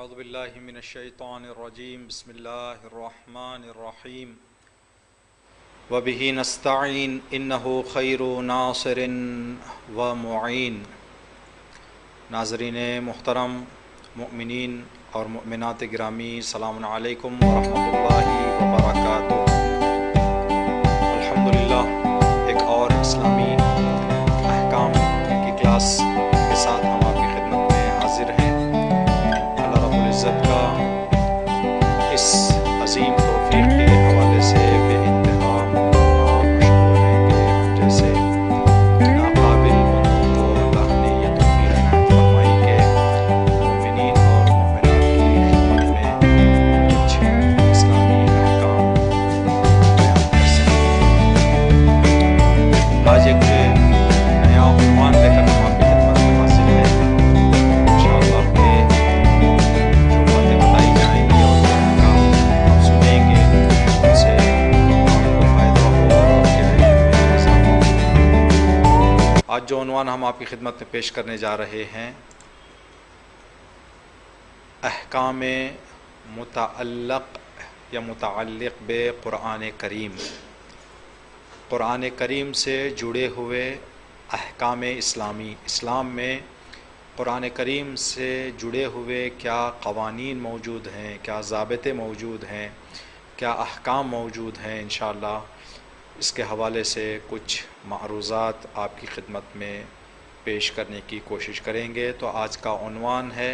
اعوذ باللہ من الشیطان الرجیم بسم اللہ الرحمن الرحیم وبہ نستعین انہ خیر ناصر و معین۔ ناظرین محترم، مؤمنین اور مؤمنات گرامی، السلام علیکم ورحمۃ اللہ وبرکاتہ۔ الحمدللہ ایک اور اسلامی احکام کی کلاس کے ساتھ ہم آپ کی خدمت میں حاضر ہیں۔ اللہ رب العزت کا اس عظیم توفیق کے حوالے سے بے انتہا مشکور ہیں کہ ہم جیسے ناقابل بندوں کو اللہ نے یہ توفیق عنایت فرمائی کہ مومنین اور مومنات کی خدمت میں کچھ اسلامی احکام بیان کر سکیں۔ آج ایک نیا عنوان لے کر ہم آپ کی خدمت میں حاضر ہیں۔ انشاءاللہ کہ جو باتیں بتائی جائیں گی اور جو احکام آپ سنیں گے ان سے آپ کو فائدہ ہو اور آپ کے علم میں اضافہ ہو۔ آج جو عنوان ہم آپ کی خدمت میں پیش کرنے جا رہے ہیں، احکام متعلق یا متعلق بے قرآن کریم، قرآن کریم سے جڑے ہوئے احکام اسلامی۔ اسلام میں قرآن کریم سے جڑے ہوئے کیا قوانین موجود ہیں، کیا ضابطے موجود ہیں، کیا احکام موجود ہیں، انشاءاللہ اس کے حوالے سے کچھ معروضات آپ کی خدمت میں پیش کرنے کی کوشش کریں گے۔ تو آج کا عنوان ہے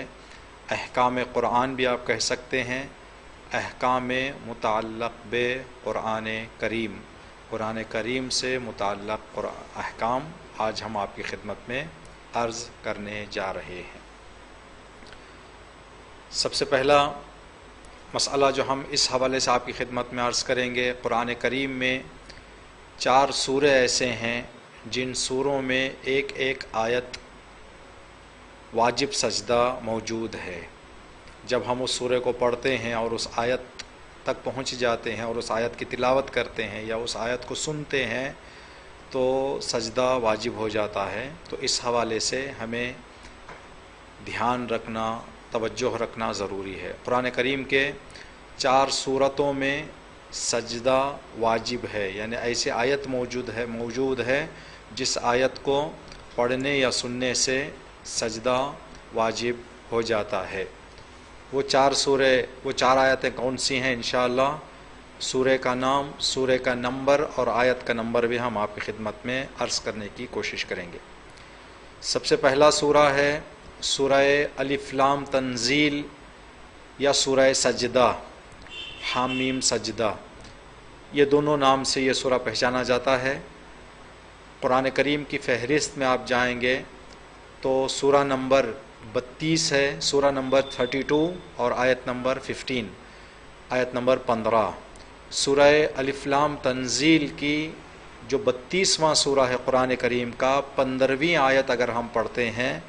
احکام قرآن بھی آپ کہہ سکتے ہیں، احکام متعلق بے قرآن کریم، قرآن کریم سے متعلق احکام آج ہم آپ کی خدمت میں عرض کرنے جا رہے ہیں۔ سب سے پہلا مسئلہ جو ہم اس حوالے سے آپ کی خدمت میں عرض کریں گے، قرآن کریم میں 4 سورے ایسے ہیں جن سوروں میں ایک ایک آیت واجب سجدہ موجود ہے۔ جب ہم اس سورے کو پڑھتے ہیں اور اس آیت تک پہنچ جاتے ہیں اور اس آیت کی تلاوت کرتے ہیں یا اس آیت کو سنتے ہیں تو سجدہ واجب ہو جاتا ہے۔ تو اس حوالے سے ہمیں دھیان رکھنا، توجہ رکھنا ضروری ہے۔ قرآن کریم کے 4 سورتوں میں سجدہ واجب ہے، یعنی ایسی آیت موجود ہے جس آیت کو پڑھنے یا سننے سے سجدہ واجب ہو جاتا ہے۔ وہ 4 آیتیں کون سی ہیں؟ انشاءاللہ سورے کا نام، سورے کا نمبر اور آیت کا نمبر بھی ہم آپ کی خدمت میں عرض کرنے کی کوشش کریں گے۔ سب سے پہلا سورہ ہے سورہ الف لام تنزیل یا سورہ سجدہ، حامیم سجدہ، یہ دونوں نام سے یہ سورہ پہچانا جاتا ہے۔ قرآن کریم کی فہرست میں آپ جائیں گے تو سورہ نمبر 32 ہے، سورہ نمبر 32 اور آیت نمبر 15، آیت نمبر 15۔ سورہ الف لام تنزیل کی جو 32واں سورہ ہے قرآن کریم کا، 15ویں آیت اگر ہم پڑھتے ہیں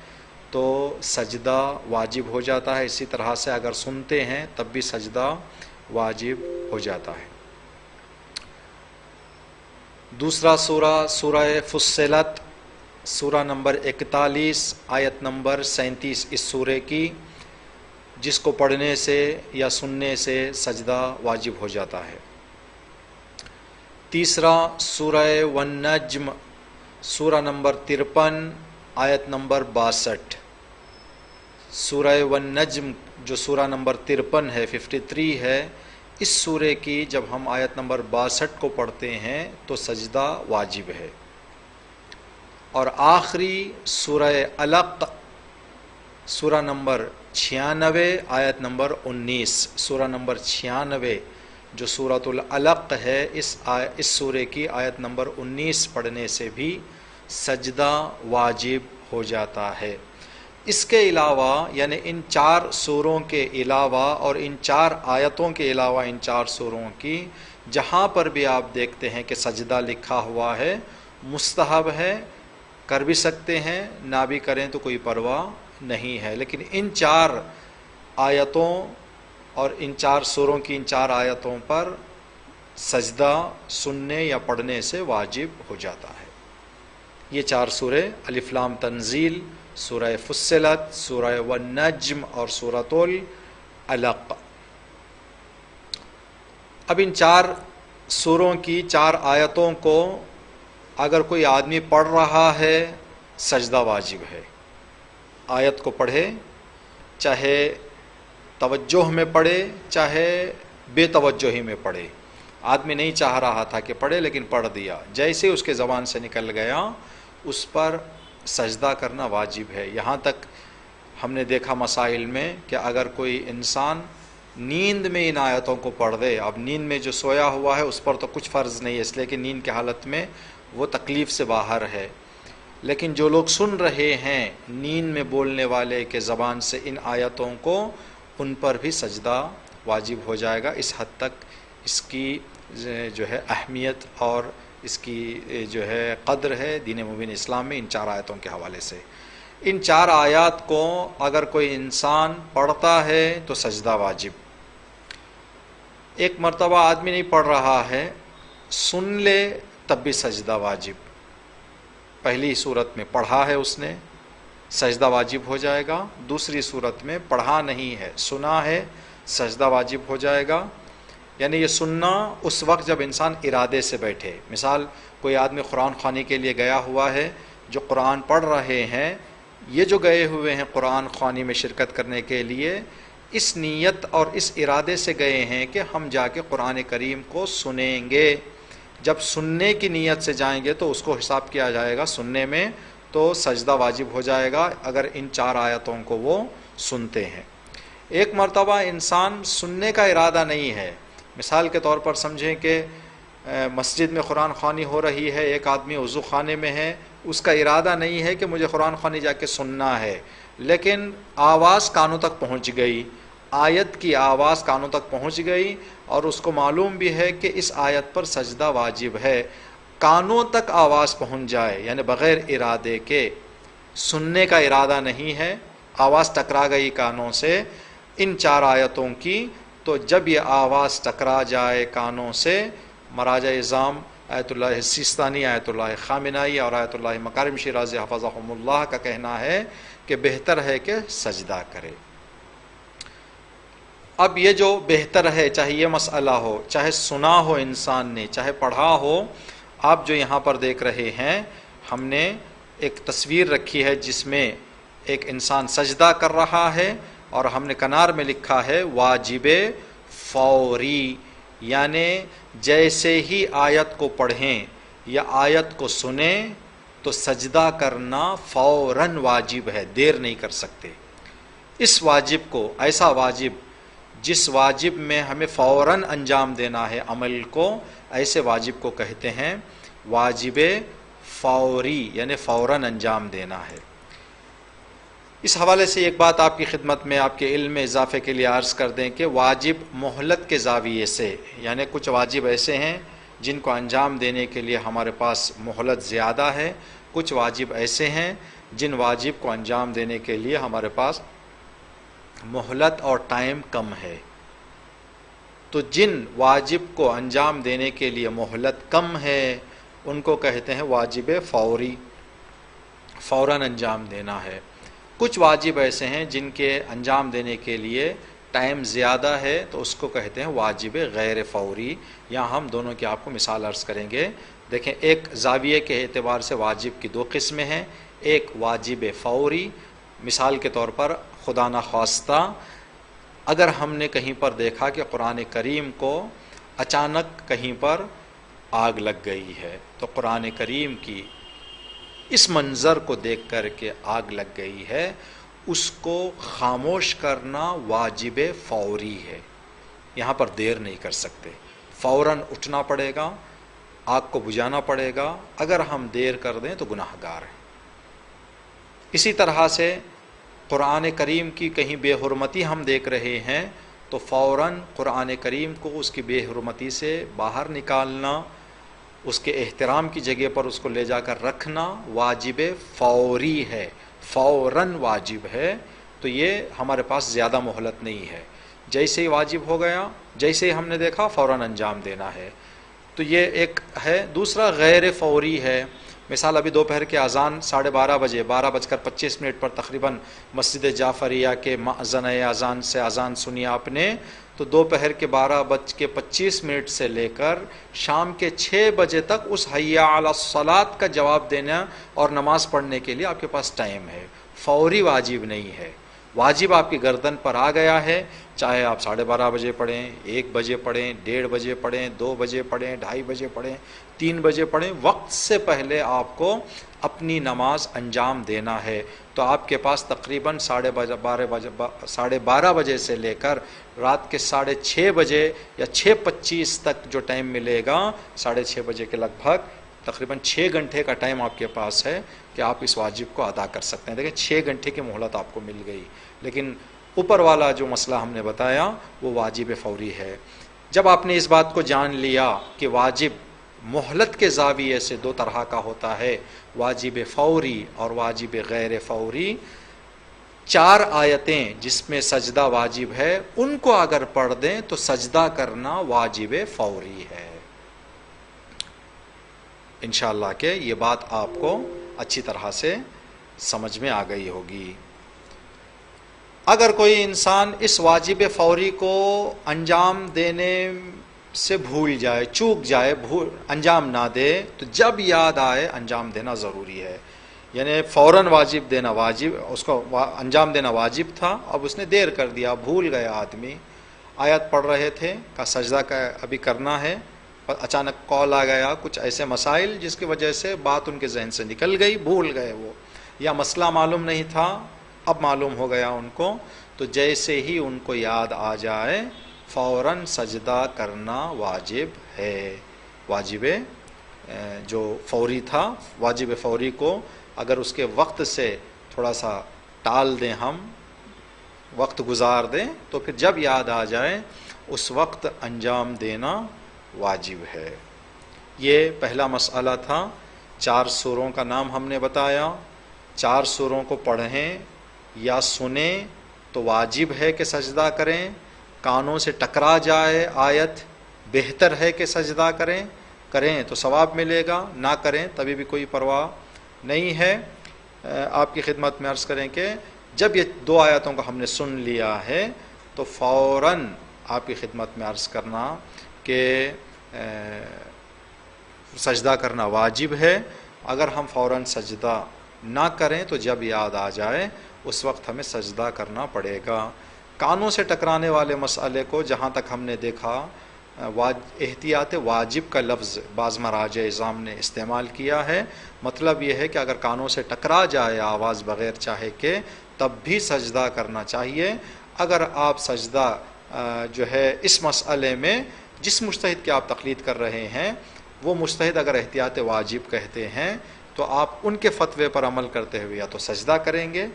تو سجدہ واجب ہو جاتا ہے۔ اسی طرح سے اگر سنتے ہیں تب بھی سجدہ واجب ہو جاتا ہے۔ دوسرا سورہ سورہ فصلت، سورہ نمبر 41 آیت نمبر 37 اس سورے کی، جس کو پڑھنے سے یا سننے سے سجدہ واجب ہو جاتا ہے۔ تیسرا سورہ والنجم، سورہ نمبر 53 آیت نمبر 62۔ سورہ والنجم جو سورہ نمبر 53 ہے، 53 ہے، اس سورے کی جب ہم آیت نمبر 62 کو پڑھتے ہیں تو سجدہ واجب ہے۔ اور آخری سورہ علق، سورہ نمبر 96 آیت نمبر 19، سورہ نمبر 96 جو سورۃ العلق ہے، اس سورے کی آیت نمبر 19 پڑھنے سے بھی سجدہ واجب ہو جاتا ہے۔ اس کے علاوہ یعنی ان 4 سوروں کے علاوہ اور ان 4 آیتوں کے علاوہ ان 4 سوروں کی جہاں پر بھی آپ دیکھتے ہیں کہ سجدہ لکھا ہوا ہے، مستحب ہے، کر بھی سکتے ہیں، نہ بھی کریں تو کوئی پرواہ نہیں ہے، لیکن ان 4 آیتوں اور ان 4 سوروں کی ان 4 آیتوں پر سجدہ سننے یا پڑھنے سے واجب ہو جاتا ہے۔ یہ 4 سورے الف لام تنزیل، سورہ فصلت، سورہ والنجم اور سورۃ علق۔ اب ان 4 سوروں کی 4 آیتوں کو اگر کوئی آدمی پڑھ رہا ہے سجدہ واجب ہے۔ آیت کو پڑھے، چاہے توجہ میں پڑھے چاہے بے توجہی میں پڑھے۔ آدمی نہیں چاہ رہا تھا کہ پڑھے لیکن پڑھ دیا، جیسے اس کے زبان سے نکل گیا اس پر سجدہ کرنا واجب ہے۔ یہاں تک ہم نے دیکھا مسائل میں کہ اگر کوئی انسان نیند میں ان آیتوں کو پڑھ دے، اب نیند میں جو سویا ہوا ہے اس پر تو کچھ فرض نہیں ہے، اس لیے کہ نیند کی حالت میں وہ تکلیف سے باہر ہے، لیکن جو لوگ سن رہے ہیں نیند میں بولنے والے کے زبان سے ان آیتوں کو، ان پر بھی سجدہ واجب ہو جائے گا۔ اس حد تک اس کی جو ہے اہمیت اور اس کی جو ہے قدر ہے دین مبین اسلام میں ان 4 آیتوں کے حوالے سے۔ ان 4 آیات کو اگر کوئی انسان پڑھتا ہے تو سجدہ واجب۔ ایک مرتبہ آدمی نہیں پڑھ رہا ہے، سن لے تب بھی سجدہ واجب۔ پہلی صورت میں پڑھا ہے اس نے، سجدہ واجب ہو جائے گا۔ دوسری صورت میں پڑھا نہیں ہے، سنا ہے، سجدہ واجب ہو جائے گا۔ یعنی یہ سننا اس وقت جب انسان ارادے سے بیٹھے۔ مثال کوئی آدمی قرآن خوانی کے لیے گیا ہوا ہے، جو قرآن پڑھ رہے ہیں، یہ جو گئے ہوئے ہیں قرآن خوانی میں شرکت کرنے کے لیے، اس نیت اور اس ارادے سے گئے ہیں کہ ہم جا کے قرآن کریم کو سنیں گے۔ جب سننے کی نیت سے جائیں گے تو اس کو حساب کیا جائے گا سننے میں، تو سجدہ واجب ہو جائے گا اگر ان 4 آیتوں کو وہ سنتے ہیں۔ ایک مرتبہ انسان سننے کا ارادہ نہیں ہے، مثال کے طور پر سمجھیں کہ مسجد میں قرآن خوانی ہو رہی ہے، ایک آدمی وضو خانے میں ہے، اس کا ارادہ نہیں ہے کہ مجھے قرآن خوانی جا کے سننا ہے، لیکن آواز کانوں تک پہنچ گئی، آیت کی آواز کانوں تک پہنچ گئی اور اس کو معلوم بھی ہے کہ اس آیت پر سجدہ واجب ہے۔ کانوں تک آواز پہنچ جائے یعنی بغیر ارادے کے، سننے کا ارادہ نہیں ہے، آواز ٹکرا گئی کانوں سے ان 4 آیتوں کی، تو جب یہ آواز ٹکرا جائے کانوں سے، مراجع اعظام آیت اللہ سیستانی، آیت اللہ خامنائی اور آیت اللہ مکارم شیرازی حفظہم اللہ کا کہنا ہے کہ بہتر ہے کہ سجدہ کرے۔ اب یہ جو بہتر ہے، چاہے یہ مسئلہ ہو، چاہے سنا ہو انسان نے، چاہے پڑھا ہو، آپ جو یہاں پر دیکھ رہے ہیں ہم نے ایک تصویر رکھی ہے جس میں ایک انسان سجدہ کر رہا ہے اور ہم نے کنار میں لکھا ہے واجب فوری، یعنی جیسے ہی آیت کو پڑھیں یا آیت کو سنیں تو سجدہ کرنا فوراً واجب ہے، دیر نہیں کر سکتے۔ اس واجب کو، ایسا واجب جس واجب میں ہمیں فوراً انجام دینا ہے عمل کو، ایسے واجب کو کہتے ہیں واجب فوری، یعنی فوراً انجام دینا ہے۔ اس حوالے سے ایک بات آپ کی خدمت میں آپ کے علم میں اضافے کے لیے عرض کر دیں کہ واجب مہلت کے زاویے سے، یعنی کچھ واجب ایسے ہیں جن کو انجام دینے کے لیے ہمارے پاس مہلت زیادہ ہے، کچھ واجب ایسے ہیں جن واجب کو انجام دینے کے لیے ہمارے پاس مہلت اور ٹائم کم ہے۔ تو جن واجب کو انجام دینے کے لیے مہلت کم ہے ان کو کہتے ہیں واجب فوری، فوراً انجام دینا ہے۔ کچھ واجب ایسے ہیں جن کے انجام دینے کے لیے ٹائم زیادہ ہے تو اس کو کہتے ہیں واجب غیر فوری۔ یہاں ہم دونوں کی آپ کو مثال عرض کریں گے۔ دیکھیں، ایک زاویے کے اعتبار سے واجب کی 2 قسمیں ہیں، ایک واجب فوری، مثال کے طور پر خدا نخواستہ اگر ہم نے کہیں پر دیکھا کہ قرآن کریم کو اچانک کہیں پر آگ لگ گئی ہے، تو قرآن کریم کی اس منظر کو دیکھ کر کے آگ لگ گئی ہے، اس کو خاموش کرنا واجب فوری ہے۔ یہاں پر دیر نہیں کر سکتے، فوراً اٹھنا پڑے گا، آگ کو بجھانا پڑے گا، اگر ہم دیر کر دیں تو گناہ گار ہیں۔ اسی طرح سے قرآن کریم کی کہیں بے حرمتی ہم دیکھ رہے ہیں تو فوراً قرآن کریم کو اس کی بے حرمتی سے باہر نکالنا، اس کے احترام کی جگہ پر اس کو لے جا کر رکھنا واجب فوری ہے، فوراً واجب ہے۔ تو یہ ہمارے پاس زیادہ مہلت نہیں ہے، جیسے ہی واجب ہو گیا، جیسے ہی ہم نے دیکھا فوراً انجام دینا ہے۔ تو یہ ایک ہے۔ دوسرا غیر فوری ہے، مثال ابھی دوپہر کے اذان 12:30 بجے 12:25 پر تقریباً مسجد جعفریہ کے مأذن اذان سے اذان سنی آپ نے، تو دوپہر کے 12:25 سے لے کر شام کے 6 بجے تک اس حی علی الصلاۃ کا جواب دینا اور نماز پڑھنے کے لیے آپ کے پاس ٹائم ہے، فوری واجب نہیں ہے۔ واجب آپ کی گردن پر آ گیا ہے، چاہے آپ 12:30 بجے پڑھیں، 1 بجے پڑھیں، 1:30 بجے پڑھیں، 2 بجے پڑھیں، 2:30 بجے پڑھیں، 3 بجے پڑھیں، وقت سے پہلے آپ کو اپنی نماز انجام دینا ہے۔ تو آپ کے پاس تقریباً 12:30 بجے سے لے کر رات کے 6:30 بجے یا 6:25 تک جو ٹائم ملے گا، 6:30 بجے کے لگ بھگ تقریباً 6 گھنٹے کا ٹائم آپ کے پاس ہے کہ آپ اس واجب کو ادا کر سکتے ہیں۔ دیکھیں 6 گھنٹے کی مہلت آپ کو مل گئی، لیکن اوپر والا جو مسئلہ ہم نے بتایا وہ واجب فوری ہے۔ جب آپ نے اس بات کو جان لیا کہ واجب مہلت کے زاویے سے 2 طرح کا ہوتا ہے، واجب فوری اور واجب غیر فوری، 4 آیتیں جس میں سجدہ واجب ہے ان کو اگر پڑھ دیں تو سجدہ کرنا واجب فوری ہے۔ انشاءاللہ کہ یہ بات آپ کو اچھی طرح سے سمجھ میں آ گئی ہوگی۔ اگر کوئی انسان اس واجب فوری کو انجام دینے سے بھول جائے، چوک جائے، انجام نہ دے، تو جب یاد آئے انجام دینا ضروری ہے۔ یعنی فوراً واجب دینا واجب، اس کو انجام دینا واجب تھا، اب اس نے دیر کر دیا، بھول گیا آدمی، آیت پڑھ رہے تھے کا سجدہ کا ابھی کرنا ہے، اچانک کال آ گیا، کچھ ایسے مسائل جس کی وجہ سے بات ان کے ذہن سے نکل گئی، بھول گئے وہ، یا مسئلہ معلوم نہیں تھا اب معلوم ہو گیا ان کو، تو جیسے ہی ان کو یاد آ جائے فوراً سجدہ کرنا واجب ہے۔ واجب جو فوری تھا، واجب فوری کو اگر اس کے وقت سے تھوڑا سا ٹال دیں، ہم وقت گزار دیں، تو پھر جب یاد آ جائے اس وقت انجام دینا واجب ہے۔ یہ پہلا مسئلہ تھا۔ 4 سوروں کا نام ہم نے بتایا، 4 سوروں کو پڑھیں یا سنیں تو واجب ہے کہ سجدہ کریں، کانوں سے ٹکرا جائے آیت بہتر ہے کہ سجدہ کریں تو ثواب ملے گا، نہ کریں تبھی بھی کوئی پرواہ نہیں ہے۔ آپ کی خدمت میں عرض کریں کہ جب یہ 2 آیتوں کو ہم نے سن لیا ہے تو فوراً آپ کی خدمت میں عرض کرنا کہ سجدہ کرنا واجب ہے۔ اگر ہم فوراً سجدہ نہ کریں تو جب یاد آ جائے اس وقت ہمیں سجدہ کرنا پڑے گا۔ کانوں سے ٹکرانے والے مسئلے کو جہاں تک ہم نے دیکھا، احتیاط واجب کا لفظ بعض مراجع اعظام نے استعمال کیا ہے، مطلب یہ ہے کہ اگر کانوں سے ٹکرا جائے آواز بغیر چاہے کہ، تب بھی سجدہ کرنا چاہیے۔ اگر آپ سجدہ جو ہے اس مسئلے میں جس مجتہد کی آپ تقلید کر رہے ہیں وہ مجتہد اگر احتیاط واجب کہتے ہیں تو آپ ان کے فتوے پر عمل کرتے ہوئے یا تو سجدہ کریں گے،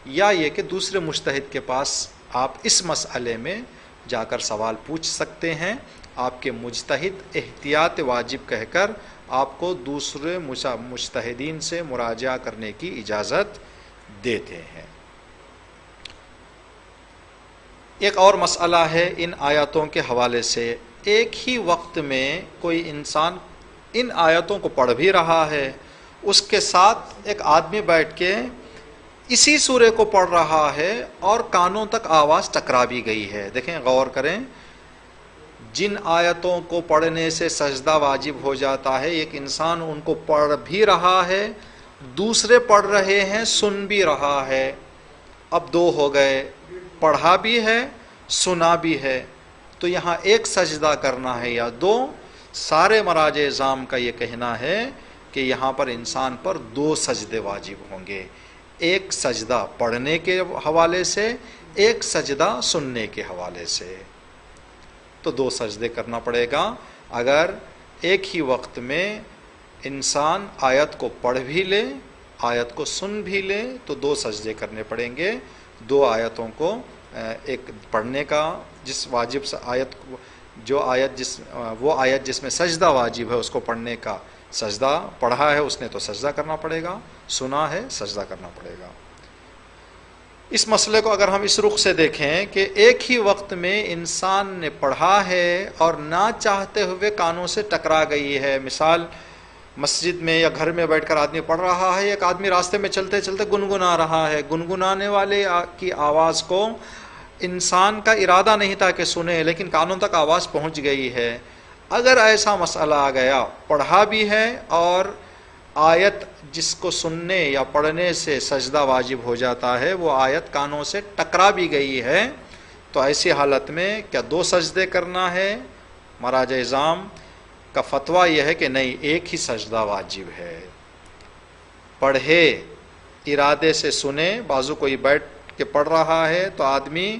یا یہ کہ دوسرے مجتہد کے پاس آپ اس مسئلے میں جا کر سوال پوچھ سکتے ہیں۔ آپ کے مجتہد احتیاط واجب کہہ کر آپ کو دوسرے مجتہدین سے مراجعہ کرنے کی اجازت دیتے ہیں۔ ایک اور مسئلہ ہے ان آیاتوں کے حوالے سے، ایک ہی وقت میں کوئی انسان ان آیاتوں کو پڑھ بھی رہا ہے، اس کے ساتھ ایک آدمی بیٹھ کے اسی سورے کو پڑھ رہا ہے اور کانوں تک آواز ٹکرا بھی گئی ہے۔ دیکھیں غور کریں، جن آیتوں کو پڑھنے سے سجدہ واجب ہو جاتا ہے، ایک انسان ان کو پڑھ بھی رہا ہے، دوسرے پڑھ رہے ہیں، سن بھی رہا ہے۔ اب 2 ہو گئے، پڑھا بھی ہے سنا بھی ہے، تو یہاں ایک سجدہ کرنا ہے یا 2؟ سارے مراجع اعظام کا یہ کہنا ہے کہ یہاں پر انسان پر 2 سجدے واجب ہوں گے، ایک سجدہ پڑھنے کے حوالے سے، ایک سجدہ سننے کے حوالے سے، تو 2 سجدے کرنا پڑے گا۔ اگر ایک ہی وقت میں انسان آیت کو پڑھ بھی لے، آیت کو سن بھی لے، تو 2 سجدے کرنے پڑیں گے۔ 2 آیتوں کو، ایک پڑھنے کا جس واجب آیت جو آیت وہ آیت جس میں سجدہ واجب ہے اس کو پڑھنے کا سجدہ، پڑھا ہے اس نے تو سجدہ کرنا پڑے گا، سنا ہے سجدہ کرنا پڑے گا۔ اس مسئلے کو اگر ہم اس رخ سے دیکھیں کہ ایک ہی وقت میں انسان نے پڑھا ہے اور نہ چاہتے ہوئے کانوں سے ٹکرا گئی ہے، مثال مسجد میں یا گھر میں بیٹھ کر آدمی پڑھ رہا ہے، ایک آدمی راستے میں چلتے چلتے گنگنا رہا ہے، گنگنانے والے کی آواز کو انسان کا ارادہ نہیں تھا کہ سنے، لیکن کانوں تک آواز پہنچ گئی ہے۔ اگر ایسا مسئلہ آ گیا، پڑھا بھی ہے اور آیت جس کو سننے یا پڑھنے سے سجدہ واجب ہو جاتا ہے وہ آیت کانوں سے ٹکرا بھی گئی ہے، تو ایسی حالت میں کیا 2 سجدے کرنا ہے؟ مراجع اعظام کا فتویٰ یہ ہے کہ نہیں، ایک ہی سجدہ واجب ہے۔ پڑھے، ارادے سے سنے، بازو کوئی بیٹھ کے پڑھ رہا ہے تو آدمی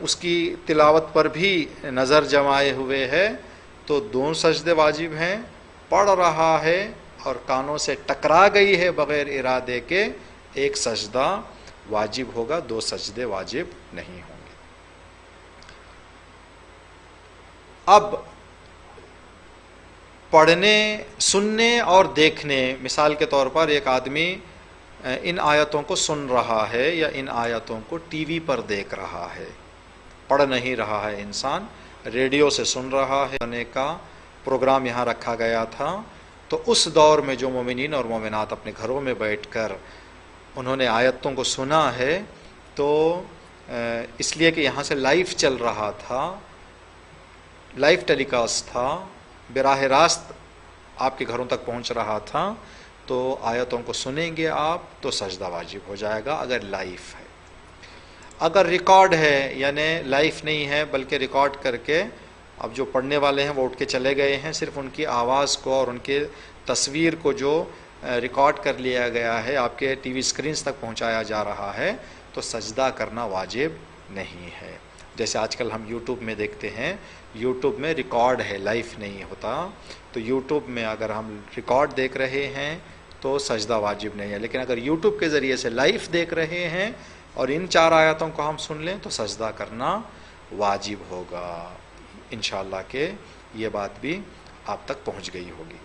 اس کی تلاوت پر بھی نظر جمائے ہوئے ہے، تو 2 سجدے واجب ہیں۔ پڑھ رہا ہے اور کانوں سے ٹکرا گئی ہے بغیر ارادے کے، ایک سجدہ واجب ہوگا، 2 سجدے واجب نہیں ہوں گے۔ اب پڑھنے، سننے اور دیکھنے، مثال کے طور پر ایک آدمی ان آیتوں کو سن رہا ہے یا ان آیتوں کو ٹی وی پر دیکھ رہا ہے، پڑھ نہیں رہا ہے، انسان ریڈیو سے سن رہا ہے، پڑھنے کا پروگرام یہاں رکھا گیا تھا، تو اس دور میں جو مومنین اور مومنات اپنے گھروں میں بیٹھ کر انہوں نے آیتوں کو سنا ہے، تو اس لیے کہ یہاں سے لائیو چل رہا تھا، لائیو ٹیلی کاسٹ تھا، براہ راست آپ کے گھروں تک پہنچ رہا تھا، تو آیتوں کو سنیں گے آپ تو سجدہ واجب ہو جائے گا اگر لائیو ہے۔ اگر ریکارڈ ہے، یعنی لائیو نہیں ہے بلکہ ریکارڈ کر کے اب جو پڑھنے والے ہیں وہ اٹھ کے چلے گئے ہیں، صرف ان کی آواز کو اور ان کے تصویر کو جو ریکارڈ کر لیا گیا ہے آپ کے ٹی وی اسکرینز تک پہنچایا جا رہا ہے، تو سجدہ کرنا واجب نہیں ہے۔ جیسے آج کل ہم یوٹیوب میں دیکھتے ہیں، یوٹیوب میں ریکارڈ ہے، لائیو نہیں ہوتا، تو یوٹیوب میں اگر ہم ریکارڈ دیکھ رہے ہیں تو سجدہ واجب نہیں ہے، لیکن اگر یوٹیوب کے ذریعے سے لائیو دیکھ رہے ہیں اور ان 4 آیاتوں کو ہم سن لیں تو سجدہ کرنا واجب ہوگا۔ انشاءاللہ کہ یہ بات بھی آپ تک پہنچ گئی ہوگی۔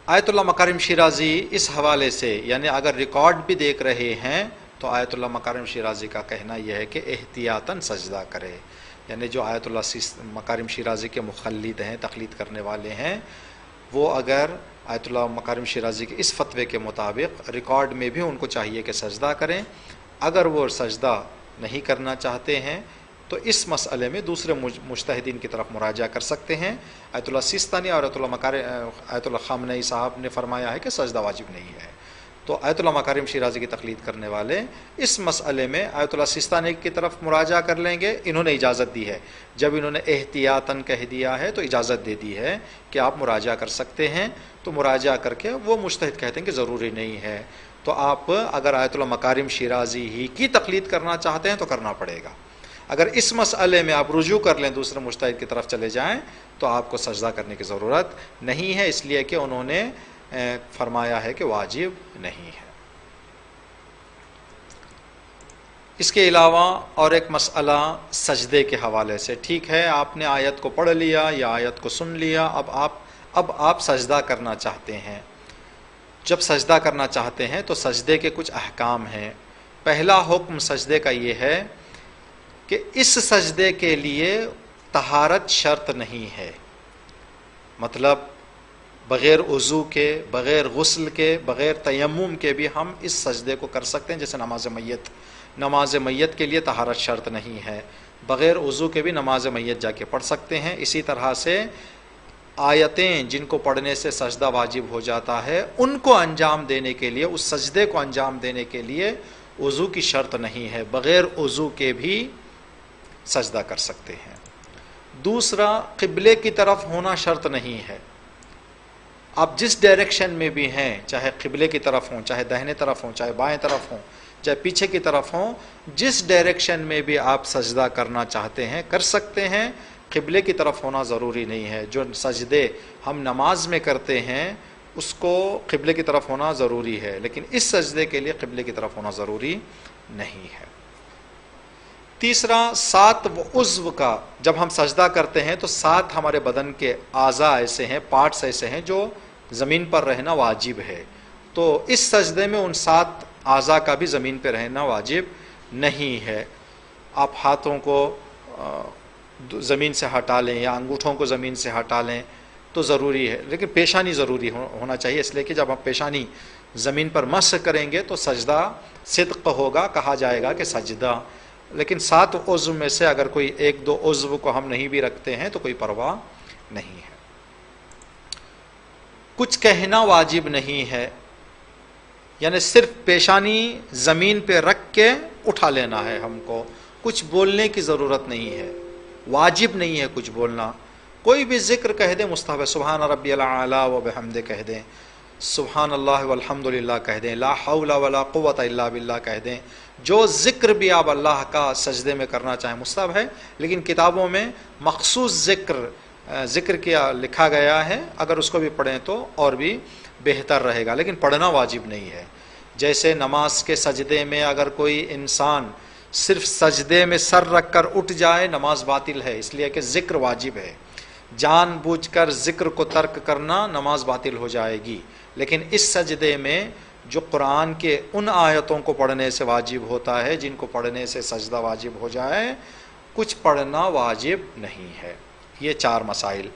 آیت اللہ مکارم شیرازی اس حوالے سے، یعنی اگر ریکارڈ بھی دیکھ رہے ہیں تو آیت اللہ مکارم شیرازی کا کہنا یہ ہے کہ احتیاطاً سجدہ کرے، یعنی جو آیت اللہ مکارم شیرازی کے مخلد ہیں، تقلید کرنے والے ہیں، وہ اگر آیت اللہ مکارم شیرازی کے اس فتوے کے مطابق ریکارڈ میں بھی ان کو چاہیے کہ سجدہ کریں۔ اگر وہ سجدہ نہیں کرنا چاہتے ہیں تو اس مسئلے میں دوسرے مجتہدین کی طرف مراجعہ کر سکتے ہیں۔ آیت اللہ سیستانی اور آیت اللہ خامنئی صاحب نے فرمایا ہے کہ سجدہ واجب نہیں ہے، تو آیت اللہ مکارم شیرازی کی تقلید کرنے والے اس مسئلے میں آیت اللہ سیستانی کی طرف مراجعہ کر لیں گے۔ انہوں نے اجازت دی ہے، جب انہوں نے احتیاطاً کہہ دیا ہے تو اجازت دے دی ہے کہ آپ مراجعہ کر سکتے ہیں، تو مراجعہ کر کے وہ مجتہد کہتے ہیں کہ ضروری نہیں ہے، تو آپ اگر آیت اللہ مکارم شیرازی ہی کی تقلید کرنا چاہتے ہیں تو کرنا پڑے گا۔ اگر اس مسئلے میں آپ رجوع کر لیں، دوسرے مجتہد کی طرف چلے جائیں، تو آپ کو سجدہ کرنے کی ضرورت نہیں ہے، اس لیے کہ انہوں نے فرمایا ہے کہ واجب نہیں ہے۔ اس کے علاوہ اور ایک مسئلہ سجدے کے حوالے سے، ٹھیک ہے آپ نے آیت کو پڑھ لیا یا آیت کو سن لیا، اب آپ سجدہ کرنا چاہتے ہیں۔ جب سجدہ کرنا چاہتے ہیں تو سجدے کے کچھ احکام ہیں۔ پہلا حکم سجدے کا یہ ہے کہ اس سجدے کے لیے طہارت شرط نہیں ہے، مطلب بغیر وضو کے، بغیر غسل کے، بغیر تیمم کے بھی ہم اس سجدے کو کر سکتے ہیں۔ جیسے نماز میت کے لیے طہارت شرط نہیں ہے، بغیر وضو کے بھی نماز میت جا کے پڑھ سکتے ہیں۔ اسی طرح سے آیتیں جن کو پڑھنے سے سجدہ واجب ہو جاتا ہے، ان کو انجام دینے کے لیے، اس سجدے کو انجام دینے کے لیے وضو کی شرط نہیں ہے، بغیر وضو کے بھی سجدہ کر سکتے ہیں۔ دوسرا، قبلے کی طرف ہونا شرط نہیں ہے۔ آپ جس ڈائریکشن میں بھی ہیں، چاہے قبلے کی طرف ہوں، چاہے داہنے طرف ہوں، چاہے بائیں طرف ہوں، چاہے پیچھے کی طرف ہوں، جس ڈائریکشن میں بھی آپ سجدہ کرنا چاہتے ہیں کر سکتے ہیں، قبلے کی طرف ہونا ضروری نہیں ہے۔ جو سجدے ہم نماز میں کرتے ہیں اس کو قبلے کی طرف ہونا ضروری ہے، لیکن اس سجدے کے لیے قبلے کی طرف ہونا ضروری نہیں ہے۔ تیسرا، 7 عضو کا جب ہم سجدہ کرتے ہیں تو 7 ہمارے بدن کے اعضاء ایسے ہیں، پارٹس ایسے ہیں جو زمین پر رہنا واجب ہے، تو اس سجدے میں ان 7 اعضاء کا بھی زمین پہ رہنا واجب نہیں ہے۔ آپ ہاتھوں کو زمین سے ہٹا لیں یا انگوٹھوں کو زمین سے ہٹا لیں، تو ضروری ہے، لیکن پیشانی ضروری ہونا چاہیے، اس لیے کہ جب ہم پیشانی زمین پر مسح کریں گے تو سجدہ صدق ہوگا، کہا جائے گا کہ سجدہ. لیکن 7 عضو میں سے اگر کوئی 1-2 عضو کو ہم نہیں بھی رکھتے ہیں تو کوئی پرواہ نہیں ہے. کچھ کہنا واجب نہیں ہے، یعنی صرف پیشانی زمین پہ رکھ کے اٹھا لینا ہے ہم کو، کچھ بولنے کی ضرورت نہیں ہے، واجب نہیں ہے کچھ بولنا. کوئی بھی ذکر کہہ دیں مستحب ہے، سبحان ربی الاعلیٰ و بحمدہ کہہ دیں، سبحان اللہ والحمد للہ کہہ دیں، لا حول ولا قوت الا باللہ کہہ دیں. جو ذکر بھی آپ اللہ کا سجدے میں کرنا چاہیں مستحب ہے، لیکن کتابوں میں مخصوص ذکر کیا لکھا گیا ہے، اگر اس کو بھی پڑھیں تو اور بھی بہتر رہے گا، لیکن پڑھنا واجب نہیں ہے. جیسے نماز کے سجدے میں اگر کوئی انسان صرف سجدے میں سر رکھ کر اٹھ جائے نماز باطل ہے، اس لیے کہ ذکر واجب ہے. جان بوجھ کر ذکر کو ترک کرنا نماز باطل ہو جائے گی. لیکن اس سجدے میں جو قرآن کے ان آیتوں کو پڑھنے سے واجب ہوتا ہے جن کو پڑھنے سے سجدہ واجب ہو جائے، کچھ پڑھنا واجب نہیں ہے. یہ 4 مسائل.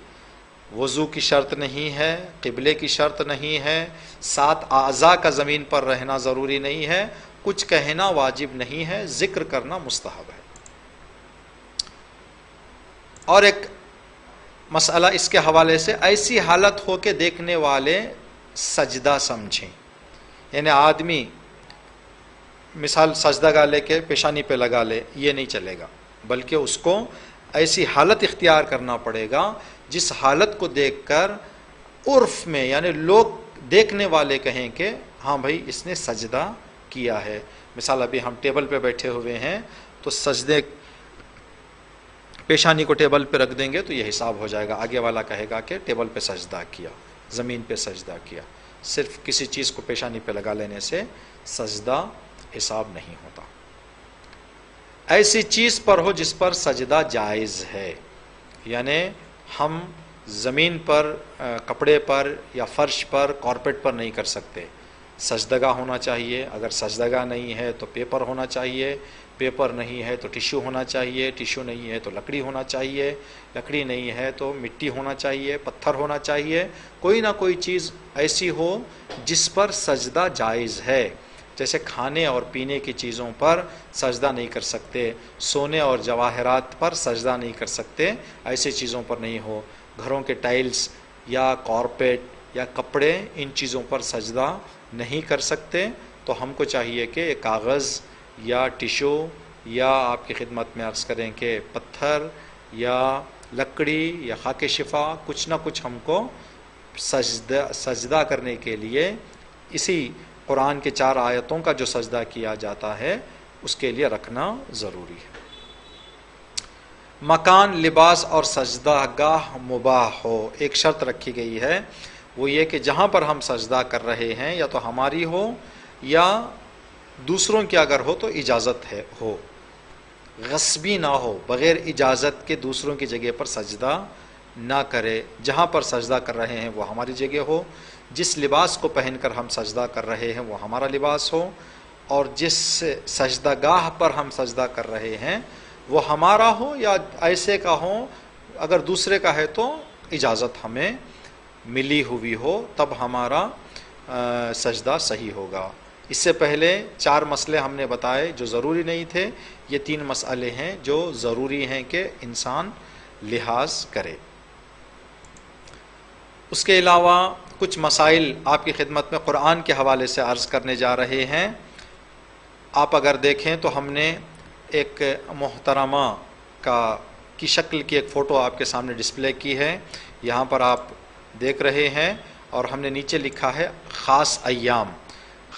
وضو کی شرط نہیں ہے، قبلے کی شرط نہیں ہے، 7 اعضاء کا زمین پر رہنا ضروری نہیں ہے، کچھ کہنا واجب نہیں ہے، ذکر کرنا مستحب ہے. اور ایک مسئلہ اس کے حوالے سے، ایسی حالت ہو کہ دیکھنے والے سجدہ سمجھیں. یعنی آدمی مثال سجدہ گاہ لے کے پیشانی پہ لگا لے، یہ نہیں چلے گا، بلکہ اس کو ایسی حالت اختیار کرنا پڑے گا جس حالت کو دیکھ کر عرف میں، یعنی لوگ دیکھنے والے کہیں کہ ہاں بھائی اس نے سجدہ کیا ہے. مثال ابھی ہم ٹیبل پہ بیٹھے ہوئے ہیں تو سجدے پیشانی کو ٹیبل پہ رکھ دیں گے تو یہ حساب ہو جائے گا، آگے والا کہے گا کہ ٹیبل پہ سجدہ کیا، زمین پہ سجدہ کیا. صرف کسی چیز کو پیشانی پہ لگا لینے سے سجدہ حساب نہیں ہوتا. ایسی چیز پر ہو جس پر سجدہ جائز ہے، یعنی ہم زمین پر، کپڑے پر یا فرش پر، کارپیٹ پر نہیں کر سکتے، سجدگاہ ہونا چاہیے. اگر سجدگاہ نہیں ہے تو پیپر ہونا چاہیے، پیپر نہیں ہے تو ٹیشو ہونا چاہیے، ٹیشو نہیں ہے تو لکڑی ہونا چاہیے، لکڑی نہیں ہے تو مٹی ہونا چاہیے، پتھر ہونا چاہیے. کوئی نہ کوئی چیز ایسی ہو جس پر سجدہ جائز ہے. جیسے کھانے اور پینے کی چیزوں پر سجدہ نہیں کر سکتے، سونے اور جواہرات پر سجدہ نہیں کر سکتے، ایسی چیزوں پر نہیں ہو. گھروں کے ٹائلز یا کارپیٹ یا کپڑے، ان چیزوں پر سجدہ نہیں کر سکتے. تو ہم کو چاہیے کہ ایک کاغذ یا ٹیشو یا آپ کی خدمت میں عرض کریں کہ پتھر یا لکڑی یا خاک شفا، کچھ نہ کچھ ہم کو سجدہ کرنے کے لیے اسی قرآن کے 4 آیتوں کا جو سجدہ کیا جاتا ہے اس کے لیے رکھنا ضروری ہے. مکان، لباس اور سجدہ گاہ مباح ہو. ایک شرط رکھی گئی ہے، وہ یہ کہ جہاں پر ہم سجدہ کر رہے ہیں یا تو ہماری ہو یا دوسروں کی اگر ہو تو اجازت ہو، غصبی نہ ہو، بغیر اجازت کے دوسروں کی جگہ پر سجدہ نہ کرے. جہاں پر سجدہ کر رہے ہیں وہ ہماری جگہ ہو، جس لباس کو پہن کر ہم سجدہ کر رہے ہیں وہ ہمارا لباس ہو، اور جس سجدہ گاہ پر ہم سجدہ کر رہے ہیں وہ ہمارا ہو یا ایسے کا ہو. اگر دوسرے کا ہے تو اجازت ہمیں ملی ہوئی ہو، تب ہمارا سجدہ صحیح ہوگا. اس سے پہلے 4 مسئلے ہم نے بتائے جو ضروری نہیں تھے، یہ 3 مسئلے ہیں جو ضروری ہیں کہ انسان لحاظ کرے. اس کے علاوہ کچھ مسائل آپ کی خدمت میں قرآن کے حوالے سے عرض کرنے جا رہے ہیں. آپ اگر دیکھیں تو ہم نے ایک محترمہ کی شکل کی ایک فوٹو آپ کے سامنے ڈسپلے کی ہے، یہاں پر آپ دیکھ رہے ہیں، اور ہم نے نیچے لکھا ہے خاص ایام.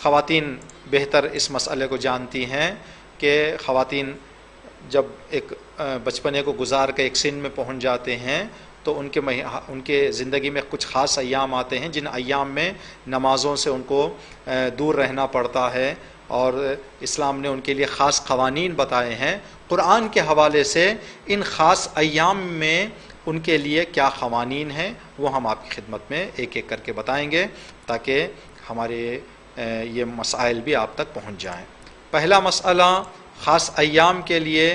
خواتین بہتر اس مسئلے کو جانتی ہیں کہ خواتین جب ایک بچپنے کو گزار کے ایک سن میں پہنچ جاتے ہیں تو ان کے زندگی میں کچھ خاص ایام آتے ہیں جن ایام میں نمازوں سے ان کو دور رہنا پڑتا ہے، اور اسلام نے ان کے لیے خاص قوانین بتائے ہیں. قرآن کے حوالے سے ان خاص ایام میں ان کے لیے کیا قوانین ہیں وہ ہم آپ کی خدمت میں ایک ایک کر کے بتائیں گے تاکہ ہمارے یہ مسائل بھی آپ تک پہنچ جائیں. پہلا مسئلہ، خاص ایام کے لیے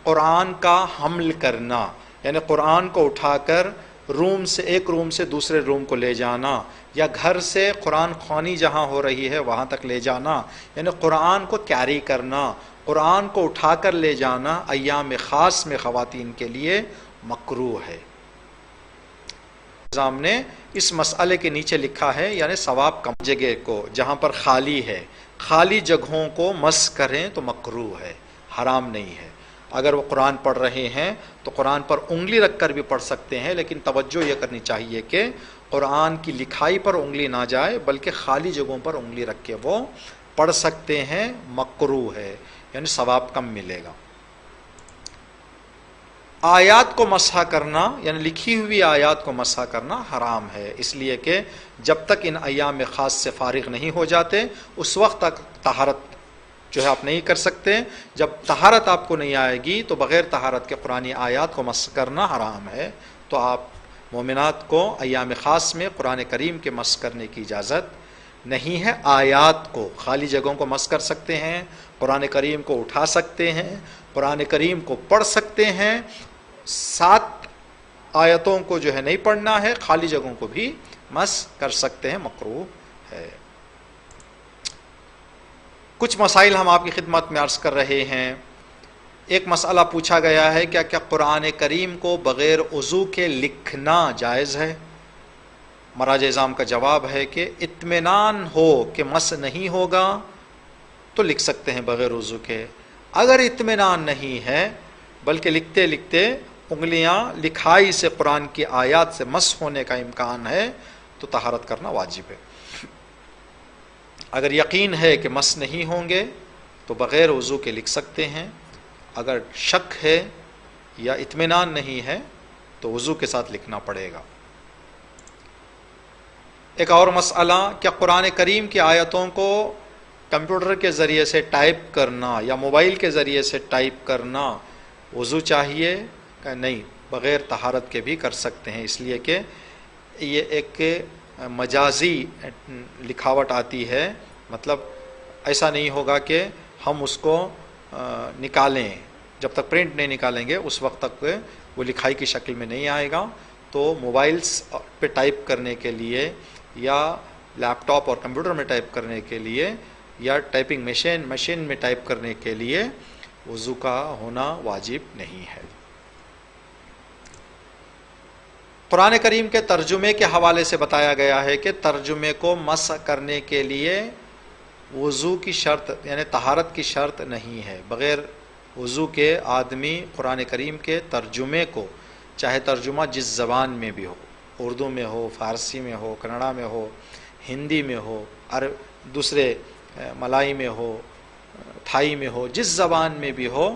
قرآن کا حمل کرنا، یعنی قرآن کو اٹھا کر ایک روم سے دوسرے روم کو لے جانا، یا گھر سے قرآن خوانی جہاں ہو رہی ہے وہاں تک لے جانا، یعنی قرآن کو کیری کرنا، قرآن کو اٹھا کر لے جانا ایام خاص میں خواتین کے لیے مکروہ ہے۔ نظام نے اس مسئلے کے نیچے لکھا ہے، یعنی ثواب کم جگہ کو جہاں پر خالی ہے، خالی جگہوں کو مس کریں تو مکروہ ہے، حرام نہیں ہے۔ اگر وہ قرآن پڑھ رہے ہیں تو قرآن پر انگلی رکھ کر بھی پڑھ سکتے ہیں، لیکن توجہ یہ کرنی چاہیے کہ قرآن کی لکھائی پر انگلی نہ جائے، بلکہ خالی جگہوں پر انگلی رکھ کے وہ پڑھ سکتے ہیں، مکروہ ہے، یعنی ثواب کم ملے گا۔ آیات کو مسح کرنا، یعنی لکھی ہوئی آیات کو مسح کرنا حرام ہے، اس لیے کہ جب تک ان ایام خاص سے فارغ نہیں ہو جاتے اس وقت تک طہارت جو ہے آپ نہیں کر سکتے۔ جب طہارت آپ کو نہیں آئے گی تو بغیر طہارت کے قرآنی آیات کو مسح کرنا حرام ہے۔ تو آپ مومنات کو ایام خاص میں قرآن کریم کے مسح کرنے کی اجازت نہیں ہے۔ آیات کو، خالی جگہوں کو مسح کر سکتے ہیں، قرآن کریم کو اٹھا سکتے ہیں، قرآن کریم کو پڑھ سکتے ہیں، 7 آیتوں کو جو ہے نہیں پڑھنا ہے، خالی جگہوں کو بھی مسح کر سکتے ہیں، مکروہ ہے۔ کچھ مسائل ہم آپ کی خدمت میں عرض کر رہے ہیں۔ ایک مسئلہ پوچھا گیا ہے، کیا قرآن کریم کو بغیر وضو کے لکھنا جائز ہے؟ مراج اعظام کا جواب ہے کہ اطمینان ہو کہ مس نہیں ہوگا تو لکھ سکتے ہیں بغیر وضو کے۔ اگر اطمینان نہیں ہے بلکہ لکھتے لکھتے انگلیاں لکھائی سے قرآن کی آیات سے مس ہونے کا امکان ہے تو طہارت کرنا واجب ہے۔ اگر یقین ہے کہ مس نہیں ہوں گے تو بغیر وضو کے لکھ سکتے ہیں، اگر شک ہے یا اطمینان نہیں ہے تو وضو کے ساتھ لکھنا پڑے گا۔ ایک اور مسئلہ، کیا قرآن کریم کی آیتوں کو کمپیوٹر کے ذریعے سے ٹائپ کرنا یا موبائل کے ذریعے سے ٹائپ کرنا وضو چاہیے؟ کہ نہیں، بغیر طہارت کے بھی کر سکتے ہیں، اس لیے کہ یہ ایک مجازی لکھاوٹ آتی ہے، مطلب ایسا نہیں ہوگا کہ ہم اس کو نکالیں، جب تک پرنٹ نہیں نکالیں گے اس وقت تک وہ لکھائی کی شکل میں نہیں آئے گا۔ تو موبائلز پہ ٹائپ کرنے کے لیے یا لیپ ٹاپ اور کمپیوٹر میں ٹائپ کرنے کے لیے یا ٹائپنگ مشین میں ٹائپ کرنے کے لیے وضو کا ہونا واجب نہیں ہے۔ قرآن کریم کے ترجمے کے حوالے سے بتایا گیا ہے کہ ترجمے کو مسح کرنے کے لیے وضو کی شرط یعنی طہارت کی شرط نہیں ہے۔ بغیر وضو کے آدمی قرآن کریم کے ترجمے کو، چاہے ترجمہ جس زبان میں بھی ہو، اردو میں ہو، فارسی میں ہو، کنڑا میں ہو، ہندی میں ہو، دوسرے ملائی میں ہو، تھائی میں ہو، جس زبان میں بھی ہو،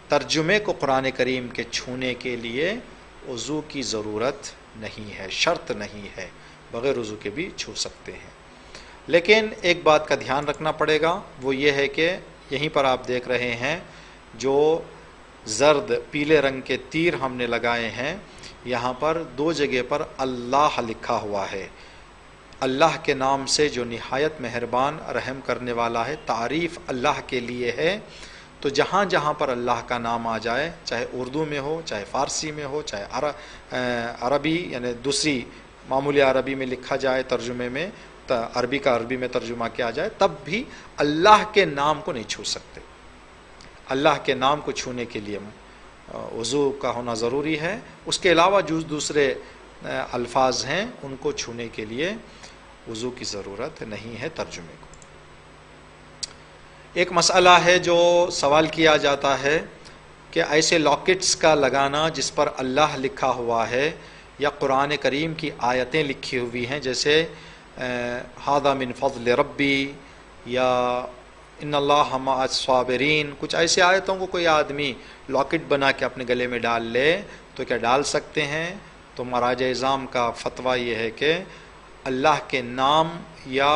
ترجمے کو قرآن کریم کے چھونے کے لیے وضو کی ضرورت نہیں ہے، شرط نہیں ہے، بغیر وضو کے بھی چھو سکتے ہیں۔ لیکن ایک بات کا دھیان رکھنا پڑے گا، وہ یہ ہے کہ یہیں پر آپ دیکھ رہے ہیں جو زرد پیلے رنگ کے تیر ہم نے لگائے ہیں، یہاں پر 2 جگہ پر اللہ لکھا ہوا ہے۔ اللہ کے نام سے جو نہایت مہربان رحم کرنے والا ہے، تعریف اللہ کے لیے ہے۔ تو جہاں جہاں پر اللہ کا نام آ جائے، چاہے اردو میں ہو، چاہے فارسی میں ہو، چاہے عربی یعنی دوسری معمولی عربی میں لکھا جائے ترجمے میں، عربی کا عربی میں ترجمہ کیا جائے، تب بھی اللہ کے نام کو نہیں چھو سکتے۔ اللہ کے نام کو چھونے کے لیے وضو کا ہونا ضروری ہے۔ اس کے علاوہ جو دوسرے الفاظ ہیں ان کو چھونے کے لیے وضو کی ضرورت نہیں ہے ترجمے کو۔ ایک مسئلہ ہے جو سوال کیا جاتا ہے کہ ایسے لاکٹس کا لگانا جس پر اللہ لکھا ہوا ہے یا قرآن کریم کی آیتیں لکھی ہوئی ہیں، جیسے ھذا من فضل ربی یا ان اللہ مع الصابرین، کچھ ایسے آیتوں کو کوئی آدمی لاکٹ بنا کے اپنے گلے میں ڈال لے تو کیا ڈال سکتے ہیں؟ تو مراج اعظام کا فتویٰ یہ ہے کہ اللہ کے نام یا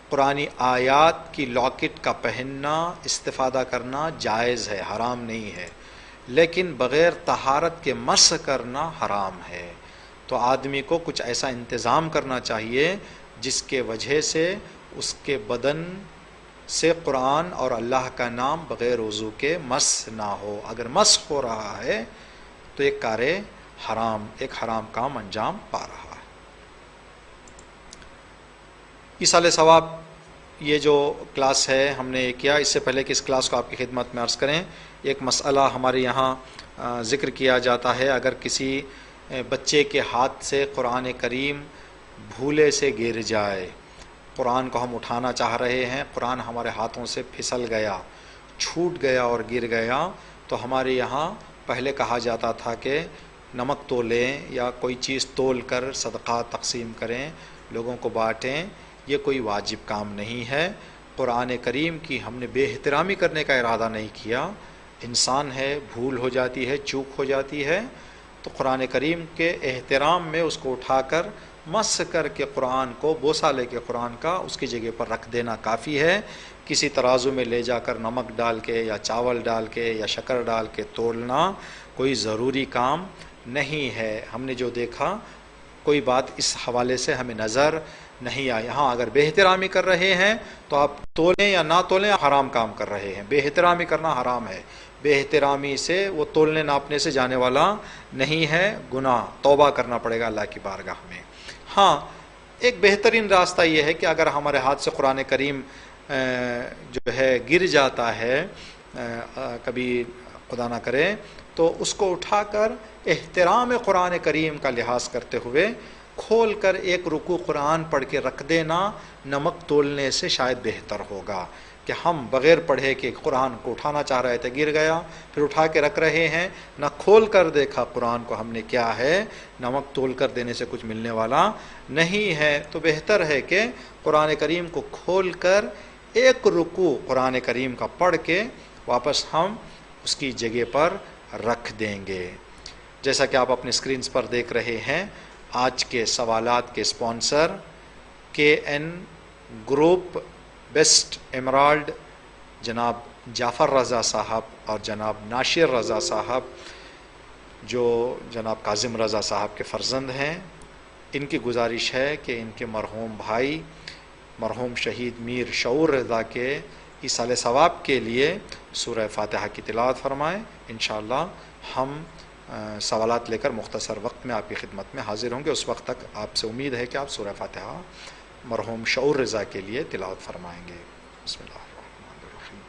قرآنی آیات کی لاکٹ کا پہننا، استفادہ کرنا جائز ہے، حرام نہیں ہے، لیکن بغیر طہارت کے مسح کرنا حرام ہے۔ تو آدمی کو کچھ ایسا انتظام کرنا چاہیے جس کے وجہ سے اس کے بدن سے قرآن اور اللہ کا نام بغیر وضو کے مسح نہ ہو۔ اگر مسح ہو رہا ہے تو ایک کار ایک حرام کام انجام پا رہا ہے۔ ایصال ثواب یہ جو کلاس ہے ہم نے یہ کیا، اس سے پہلے کہ اس کلاس کو آپ کی خدمت میں عرض کریں، ایک مسئلہ ہمارے یہاں ذکر کیا جاتا ہے، اگر کسی بچے کے ہاتھ سے قرآن کریم بھولے سے گر جائے، قرآن کو ہم اٹھانا چاہ رہے ہیں، قرآن ہمارے ہاتھوں سے پھسل گیا، چھوٹ گیا اور گر گیا، تو ہمارے یہاں پہلے کہا جاتا تھا کہ نمک تولیں یا کوئی چیز تول کر صدقہ تقسیم کریں، لوگوں کو بانٹیں، یہ کوئی واجب کام نہیں ہے۔ قرآن کریم کی ہم نے بے احترامی کرنے کا ارادہ نہیں کیا، انسان ہے، بھول ہو جاتی ہے، چوک ہو جاتی ہے، تو قرآن کریم کے احترام میں اس کو اٹھا کر مس کر کے قرآن کو بوسہ لے کے قرآن کا اس کی جگہ پر رکھ دینا کافی ہے۔ کسی ترازو میں لے جا کر نمک ڈال کے یا چاول ڈال کے یا شکر ڈال کے تولنا کوئی ضروری کام نہیں ہے۔ ہم نے جو دیکھا کوئی بات اس حوالے سے ہمیں نظر نہیں آئی۔ ہاں اگر بے احترامی کر رہے ہیں تو آپ تولیں یا نہ تولیں، حرام کام کر رہے ہیں، بے احترامی کرنا حرام ہے، بے احترامی سے وہ تولنے ناپنے سے جانے والا نہیں ہے، گناہ، توبہ کرنا پڑے گا اللہ کی بارگاہ میں۔ ہاں ایک بہترین راستہ یہ ہے کہ اگر ہمارے ہاتھ سے قرآن کریم جو ہے گر جاتا ہے کبھی خدا نہ کرے، تو اس کو اٹھا کر احترام قرآن کریم کا لحاظ کرتے ہوئے کھول کر ایک رکوع قرآن پڑھ کے رکھ دینا نمک تولنے سے شاید بہتر ہوگا، کہ ہم بغیر پڑھے کہ قرآن کو اٹھانا چاہ رہے تھے گر گیا، پھر اٹھا کے رکھ رہے ہیں، نہ کھول کر دیکھا قرآن کو ہم نے کیا ہے، نمک تول کر دینے سے کچھ ملنے والا نہیں ہے۔ تو بہتر ہے کہ قرآن کریم کو کھول کر ایک رکوع قرآن کریم کا پڑھ کے واپس ہم اس کی جگہ پر رکھ دیں گے۔ جیسا کہ آپ اپنے اسکرینز پر دیکھ رہے ہیں، آج کے سوالات کے اسپانسر KN گروپ بیسٹ ایمرالڈ جناب جعفر رضا صاحب اور جناب ناشر رضا صاحب، جو جناب کاظم رضا صاحب کے فرزند ہیں۔ ان کی گزارش ہے کہ ان کے مرحوم بھائی مرحوم شہید میر شعور رضا کے ایصال ثواب کے لیے سورہ فاتحہ کی تلاوت فرمائیں۔ انشاءاللہ ہم سوالات لے کر مختصر وقت میں آپ کی خدمت میں حاضر ہوں گے، اس وقت تک آپ سے امید ہے کہ آپ سورہ فاتحہ مرحوم شعور رضا کے لیے تلاوت فرمائیں گے۔ بسم اللہ الرحمن الرحیم۔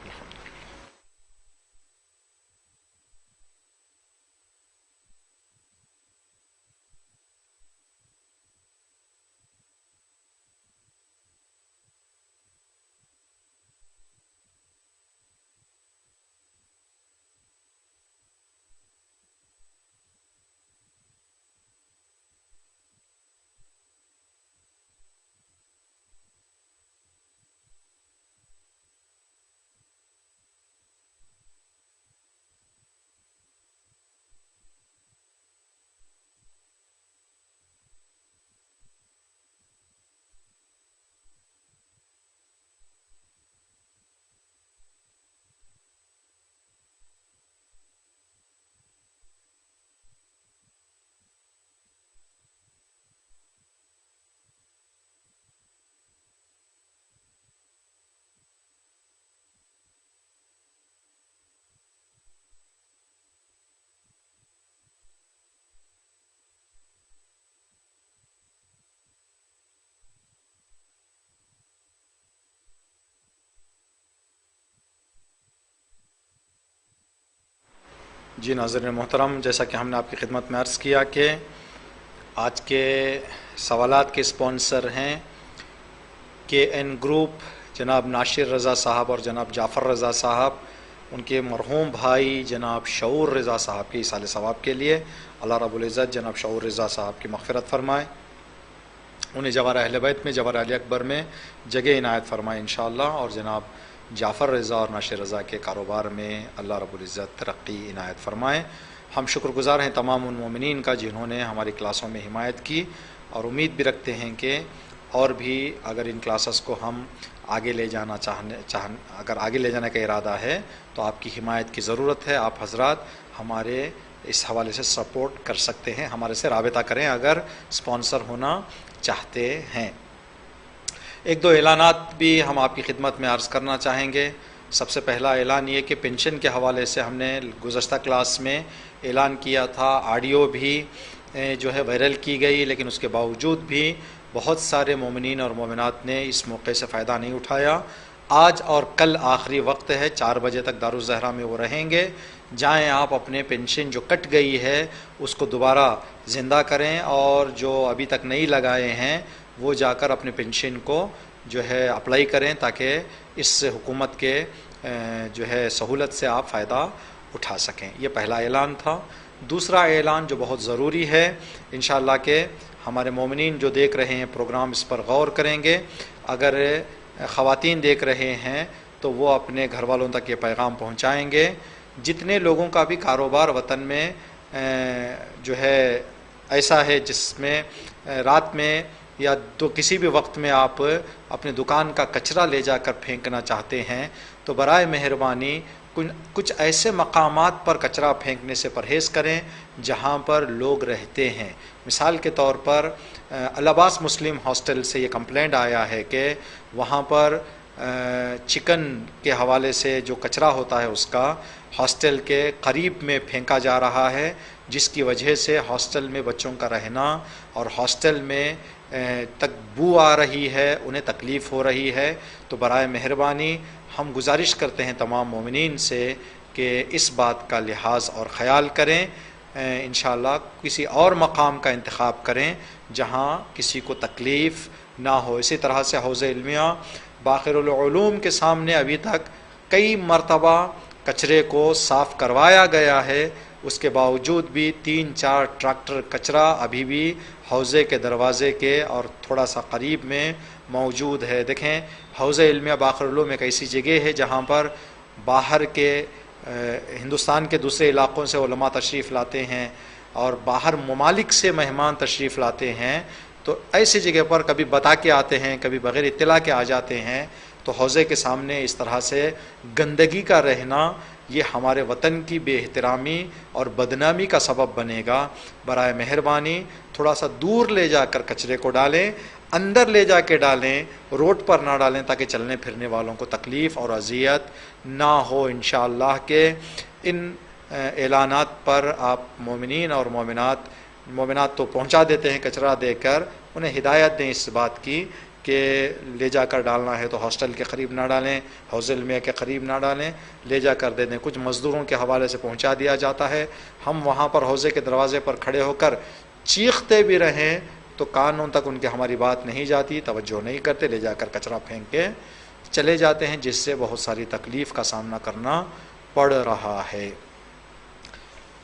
جی ناظرین محترم، جیسا کہ ہم نے آپ کی خدمت میں عرض کیا کہ آج کے سوالات کے اسپانسر ہیں KN گروپ جناب ناشر رضا صاحب اور جناب جعفر رضا صاحب، ان کے مرحوم بھائی جناب شعور رضا صاحب کے ایصال ثواب کے لیے اللہ رب العزت جناب شعور رضا صاحب کی مغفرت فرمائے، انہیں جوار اہل بیت میں جوار علی اکبر میں جگہ عنایت فرمائے انشاءاللہ، اور جناب جعفر رضا اور ناشر رضا کے کاروبار میں اللہ رب العزت ترقی عنایت فرمائے۔ ہم شکر گزار ہیں تمام ان مومنین کا جنہوں نے ہماری کلاسوں میں حمایت کی، اور امید بھی رکھتے ہیں کہ اور بھی اگر ان کلاسز کو ہم آگے لے جانا اگر آگے لے جانے کا ارادہ ہے تو آپ کی حمایت کی ضرورت ہے۔ آپ حضرات ہمارے اس حوالے سے سپورٹ کر سکتے ہیں، ہمارے سے رابطہ کریں اگر اسپانسر ہونا چاہتے ہیں۔ ایک دو اعلانات بھی ہم آپ کی خدمت میں عرض کرنا چاہیں گے۔ سب سے پہلا اعلان یہ کہ پینشن کے حوالے سے ہم نے گزشتہ کلاس میں اعلان کیا تھا، آڈیو بھی جو ہے وائرل کی گئی، لیکن اس کے باوجود بھی بہت سارے مومنین اور مومنات نے اس موقع سے فائدہ نہیں اٹھایا۔ آج اور کل آخری وقت ہے، 4 بجے تک دارالزہرا میں وہ رہیں گے۔ جائیں آپ اپنے پینشن جو کٹ گئی ہے اس کو دوبارہ زندہ کریں، اور جو ابھی تک نہیں لگائے ہیں وہ جا کر اپنے پینشن کو جو ہے اپلائی کریں، تاکہ اس حکومت کے جو ہے سہولت سے آپ فائدہ اٹھا سکیں۔ یہ پہلا اعلان تھا۔ دوسرا اعلان جو بہت ضروری ہے، انشاءاللہ کہ ہمارے مومنین جو دیکھ رہے ہیں پروگرام اس پر غور کریں گے، اگر خواتین دیکھ رہے ہیں تو وہ اپنے گھر والوں تک یہ پیغام پہنچائیں گے۔ جتنے لوگوں کا بھی کاروبار وطن میں جو ہے ایسا ہے جس میں رات میں یا تو کسی بھی وقت میں آپ اپنے دکان کا کچرا لے جا کر پھینکنا چاہتے ہیں، تو برائے مہربانی کچھ ایسے مقامات پر کچرا پھینکنے سے پرہیز کریں جہاں پر لوگ رہتے ہیں۔ مثال کے طور پر العباس مسلم ہاسٹل سے یہ کمپلینٹ آیا ہے کہ وہاں پر چکن کے حوالے سے جو کچرا ہوتا ہے اس کا ہاسٹل کے قریب میں پھینکا جا رہا ہے، جس کی وجہ سے ہاسٹل میں بچوں کا رہنا اور ہاسٹل میں تک بو آ رہی ہے، انہیں تکلیف ہو رہی ہے۔ تو برائے مہربانی ہم گزارش کرتے ہیں تمام مومنین سے کہ اس بات کا لحاظ اور خیال کریں، انشاءاللہ کسی اور مقام کا انتخاب کریں جہاں کسی کو تکلیف نہ ہو۔ اسی طرح سے حوض علمیہ باخر العلوم کے سامنے ابھی تک کئی مرتبہ کچرے کو صاف کروایا گیا ہے، اس کے باوجود بھی 3-4 ٹریکٹر کچرا ابھی بھی حوضے کے دروازے کے اور تھوڑا سا قریب میں موجود ہے۔ دیکھیں حوض علمیہ باخر العلوم ایک ایسی جگہ ہے جہاں پر باہر کے ہندوستان کے دوسرے علاقوں سے علماء تشریف لاتے ہیں اور باہر ممالک سے مہمان تشریف لاتے ہیں، تو ایسی جگہ پر کبھی بتا کے آتے ہیں، کبھی بغیر اطلاع کے آ جاتے ہیں، تو حوضے کے سامنے اس طرح سے گندگی کا رہنا یہ ہمارے وطن کی بے احترامی اور بدنامی کا سبب بنے گا۔ برائے مہربانی تھوڑا سا دور لے جا کر کچرے کو ڈالیں، اندر لے جا کے ڈالیں، روڈ پر نہ ڈالیں تاکہ چلنے پھرنے والوں کو تکلیف اور اذیت نہ ہو۔ انشاءاللہ کہ ان اعلانات پر آپ مومنین اور مومنات تو پہنچا دیتے ہیں کچرا دے کر، انہیں ہدایت دیں اس بات کی کہ لے جا کر ڈالنا ہے تو ہاسٹل کے قریب نہ ڈالیں، حوض علمیہ کے قریب نہ ڈالیں، لے جا کر دے دیں۔ کچھ مزدوروں کے حوالے سے پہنچا دیا جاتا ہے، ہم وہاں پر حوضے کے دروازے پر کھڑے ہو کر چیختے بھی رہیں تو کانوں تک ان کے ہماری بات نہیں جاتی، توجہ نہیں کرتے، لے جا کر کچرا پھینک کے چلے جاتے ہیں، جس سے بہت ساری تکلیف کا سامنا کرنا پڑ رہا ہے۔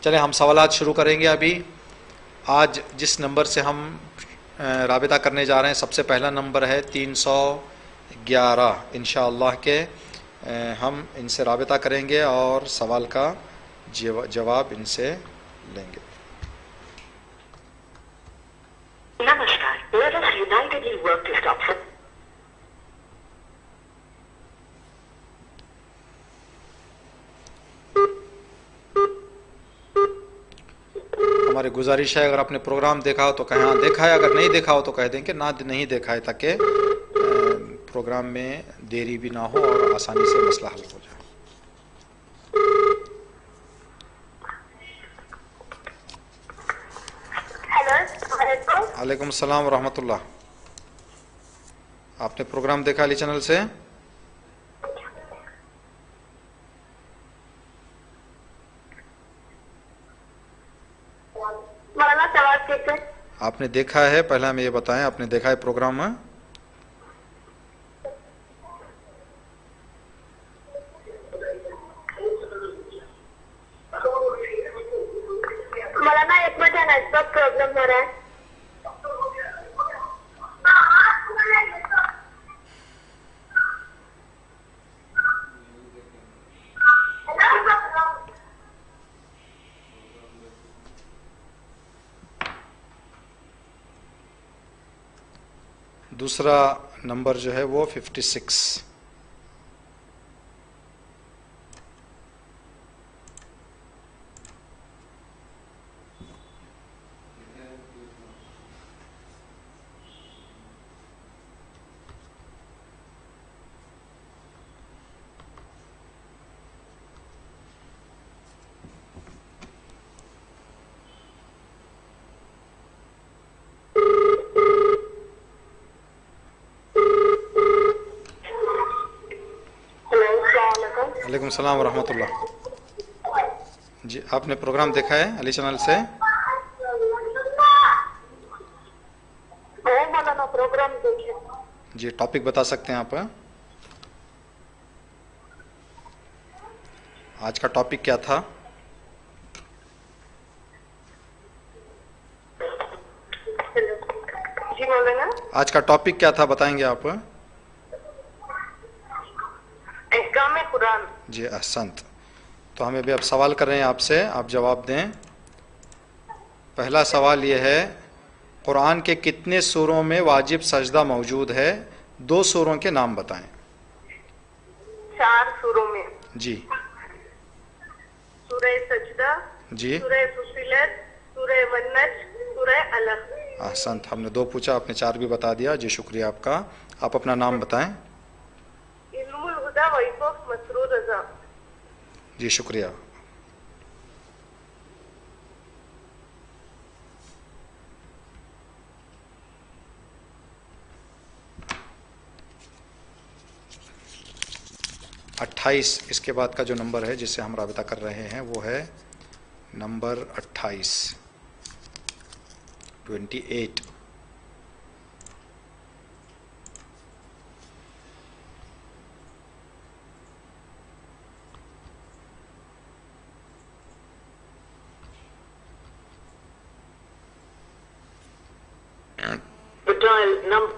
چلیں ہم سوالات شروع کریں گے۔ ابھی آج جس نمبر سے ہم رابطہ کرنے جا رہے ہیں، سب سے پہلا نمبر ہے 311۔ انشاءاللہ کہ ہم ان سے رابطہ کریں گے اور سوال کا جواب ان سے لیں گے۔ نمسکار، let us unitedly work to stop for ہماری گزارش ہے اگر آپ نے پروگرام دیکھا ہو تو کہیں ہاں دیکھا ہے، اگر نہیں دیکھا ہو تو کہہ دیں کہ نہیں دیکھا ہے، تاکہ پروگرام میں دیری بھی نہ ہو اور آسانی سے مسئلہ حل ہو جائے۔ وعلیکم السلام ورحمۃ اللہ۔ آپ نے پروگرام دیکھا علی چینل سے؟ آپ نے دیکھا ہے؟ پہلے ہمیں یہ بتائیں، آپ نے دیکھا ہے پروگرام میں؟ مولانا ایک منٹ، نیٹ ورک پرابلم ہو رہا ہے۔ دوسرا نمبر جو ہے وہ 56۔ وعلیکم السلام ورحمۃ اللہ. جی آپ نے پروگرام دیکھا ہے علی چینل سے؟ مولانا پروگرام دیکھیں. جی ٹاپک بتا سکتے ہیں آپ؟ آج کا ٹاپک کیا تھا؟ جی مولانا آج کا ٹاپک کیا تھا بتائیں گے آپ؟ احکام قرآن. جی احسنت. تو ہمیں بھی اب سوال کر رہے ہیں آپ سے، آپ جواب دیں. پہلا سوال یہ ہے، قرآن کے کتنے سوروں میں واجب سجدہ موجود ہے؟ 2 سوروں کے نام بتائیں. 4 سوروں میں. جی سورہ سجدہ، جی سورہ فصلت، سورہ والنجم، سورہ علق. احسنت. ہم نے 2 پوچھا، آپ نے 4 بھی بتا دیا. جی شکریہ آپ کا. آپ اپنا نام بتائیں. علم الہدا ویفوف مسرور رضا. جی شکریہ. اٹھائیس اس کے بعد کا جو نمبر ہے جس سے ہم رابطہ کر رہے ہیں وہ ہے نمبر 28 28. The dial number.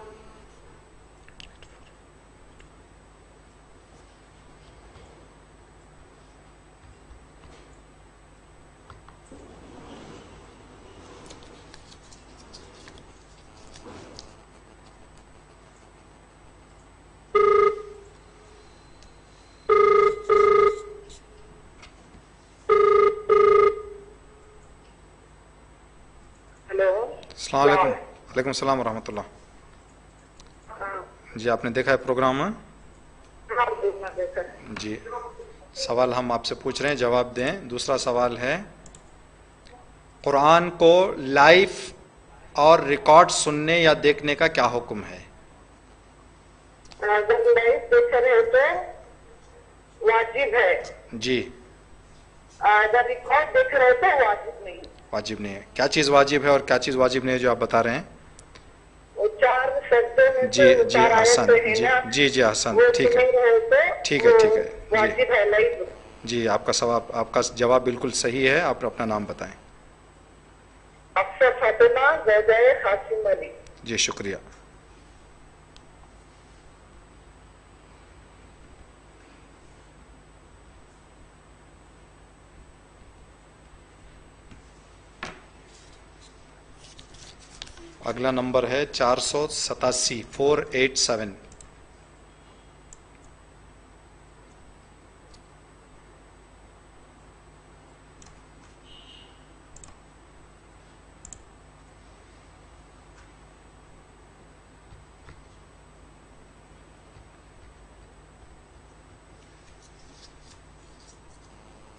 السلام علیکم. وعلیکم السلام ورحمۃ اللہ. جی آپ نے دیکھا ہے پروگرام؟ جی سوال ہم آپ سے پوچھ رہے ہیں، جواب دیں. دوسرا سوال ہے، قرآن کو لائیو اور ریکارڈ سننے یا دیکھنے کا کیا حکم ہے؟ اگر لائف دیکھ رہے تو واجب ہے. جی اگر ریکارڈ دیکھ رہے تو واجب نہیں. واجب نہیں ہے. کیا چیز واجب ہے اور کیا چیز واجب نہیں ہے جو آپ بتا رہے ہیں؟ وہ 4 سجدے میں جی سے جی 4 احسن. آیتیں ہیں جی نا، جی جی احسن. وہ ٹھیک ہے سن رہے تو ٹھیک ہے ٹھیک ہے. جی واجب ہے لائف. جی آپ کا جواب بالکل صحیح ہے. آپ اپنا نام بتائیں. افسر فاطمہ زوجہ قاسم علی. جی شکریہ. اگلا نمبر ہے 487 487.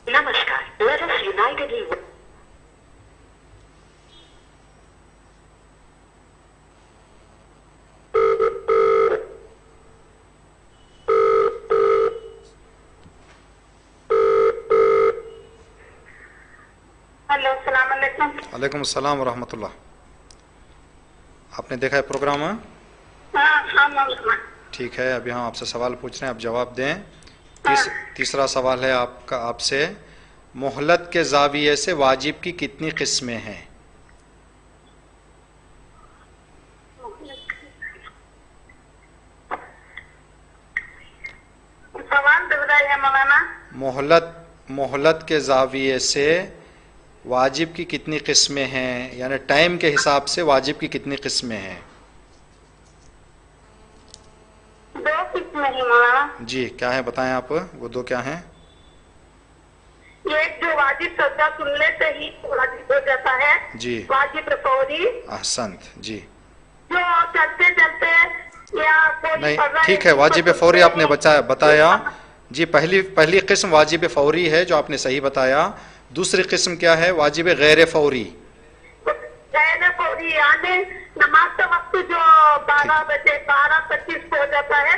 Namaskar. Let us unitedly work. Hello السلام علیکم. وعلیکم السلام ورحمۃ اللہ. آپ نے دیکھا ہے پروگرام؟ ہاں مولانا. ٹھیک ہے. ابھی ہم آپ سے سوال پوچھ رہے ہیں، آپ جواب دیں. تیسرا سوال ہے آپ سے، مہلت کے زاویے سے واجب کی کتنی قسمیں ہیں؟ سوال دوہرائیے مولانا. مہلت کے زاویے سے واجب کی کتنی قسمیں ہیں، یعنی ٹائم کے حساب سے واجب کی کتنی قسمیں ہیں؟ 2 قسمیں ہیں مولانا. جی کیا ہے بتائیں آپ، وہ 2 کیا ہیں؟ ایک جو واجب سجدہ سننے سے ہی واجب ہو جاتا ہے، جی واجب فوری. احسنت. جی جو چلتے چلتے یا کوئی نہیں فضا ٹھیک ہے، واجب فوری آپ نے بتایا. جی پہلی قسم واجب فوری ہے جو آپ نے صحیح بتایا. دوسری قسم کیا ہے؟ واجب غیر فوری. غیر فوری یعنی نماز کا وقت جو 12 بجے 12:25 کو ہو جاتا ہے،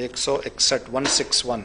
161 161।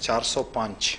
405।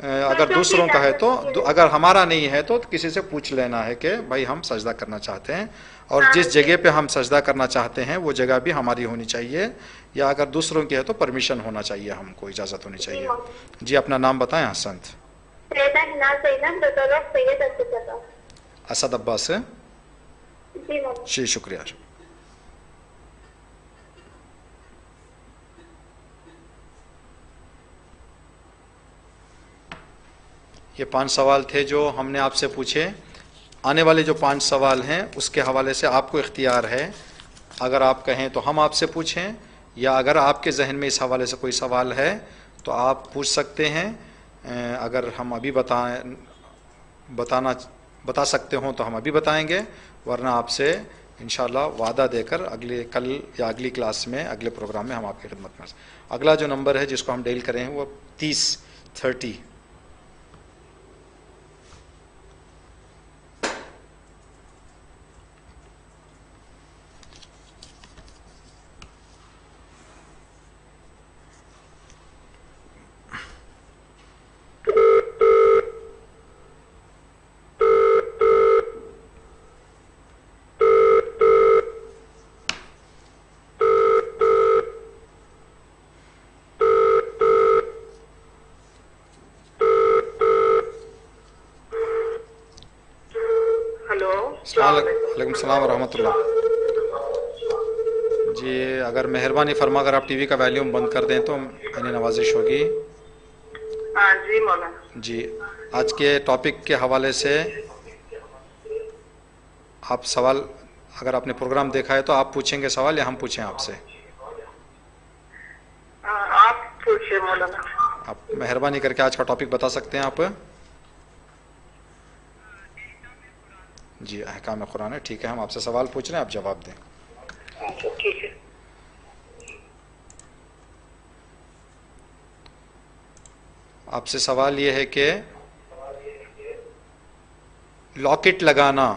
اگر دوسروں کا ہے تو اگر ہمارا نہیں ہے تو کسی سے پوچھ لینا ہے کہ بھائی ہم سجدہ کرنا چاہتے ہیں، اور جس جگہ پہ ہم سجدہ کرنا چاہتے ہیں وہ جگہ بھی ہماری ہونی چاہیے، یا اگر دوسروں کی ہے تو پرمیشن ہونا چاہیے، ہم کو اجازت ہونی چاہیے۔ جی اپنا نام بتائیں۔ حسنت اسد عباس سے؟ جی شکریہ۔ یہ 5 سوال تھے جو ہم نے آپ سے پوچھے۔ آنے والے جو 5 سوال ہیں اس کے حوالے سے آپ کو اختیار ہے، اگر آپ کہیں تو ہم آپ سے پوچھیں، یا اگر آپ کے ذہن میں اس حوالے سے کوئی سوال ہے تو آپ پوچھ سکتے ہیں۔ اگر ہم ابھی بتا سکتے ہوں تو ہم ابھی بتائیں گے، ورنہ آپ سے انشاءاللہ وعدہ دے کر کل یا اگلی کلاس میں، اگلے پروگرام میں ہم آپ کی خدمت میں۔ اگلا جو نمبر ہے جس کو ہم ڈیل کریں ہیں وہ 30 وعلیکم السلام ورحمۃ اللہ۔ جی اگر مہربانی فرما کر آپ ٹی وی کا ویلیوم بند کر دیں تو میری نوازش ہوگی۔ جی مولانا۔ جی آج کے ٹاپک کے حوالے سے آپ سوال، اگر آپ نے پروگرام دیکھا ہے تو آپ پوچھیں گے سوال یا ہم پوچھیں آپ سے؟ آپ پوچھیں مولانا۔ آپ مہربانی کر کے آج کا ٹاپک بتا سکتے ہیں آپ؟ جی احکام قرآن ہے، ٹھیک ہے، ہم آپ سے سوال پوچھ رہے ہیں، آپ جواب دیں۔ ٹھیک ہے۔ آپ سے سوال یہ ہے کہ لاکٹ لگانا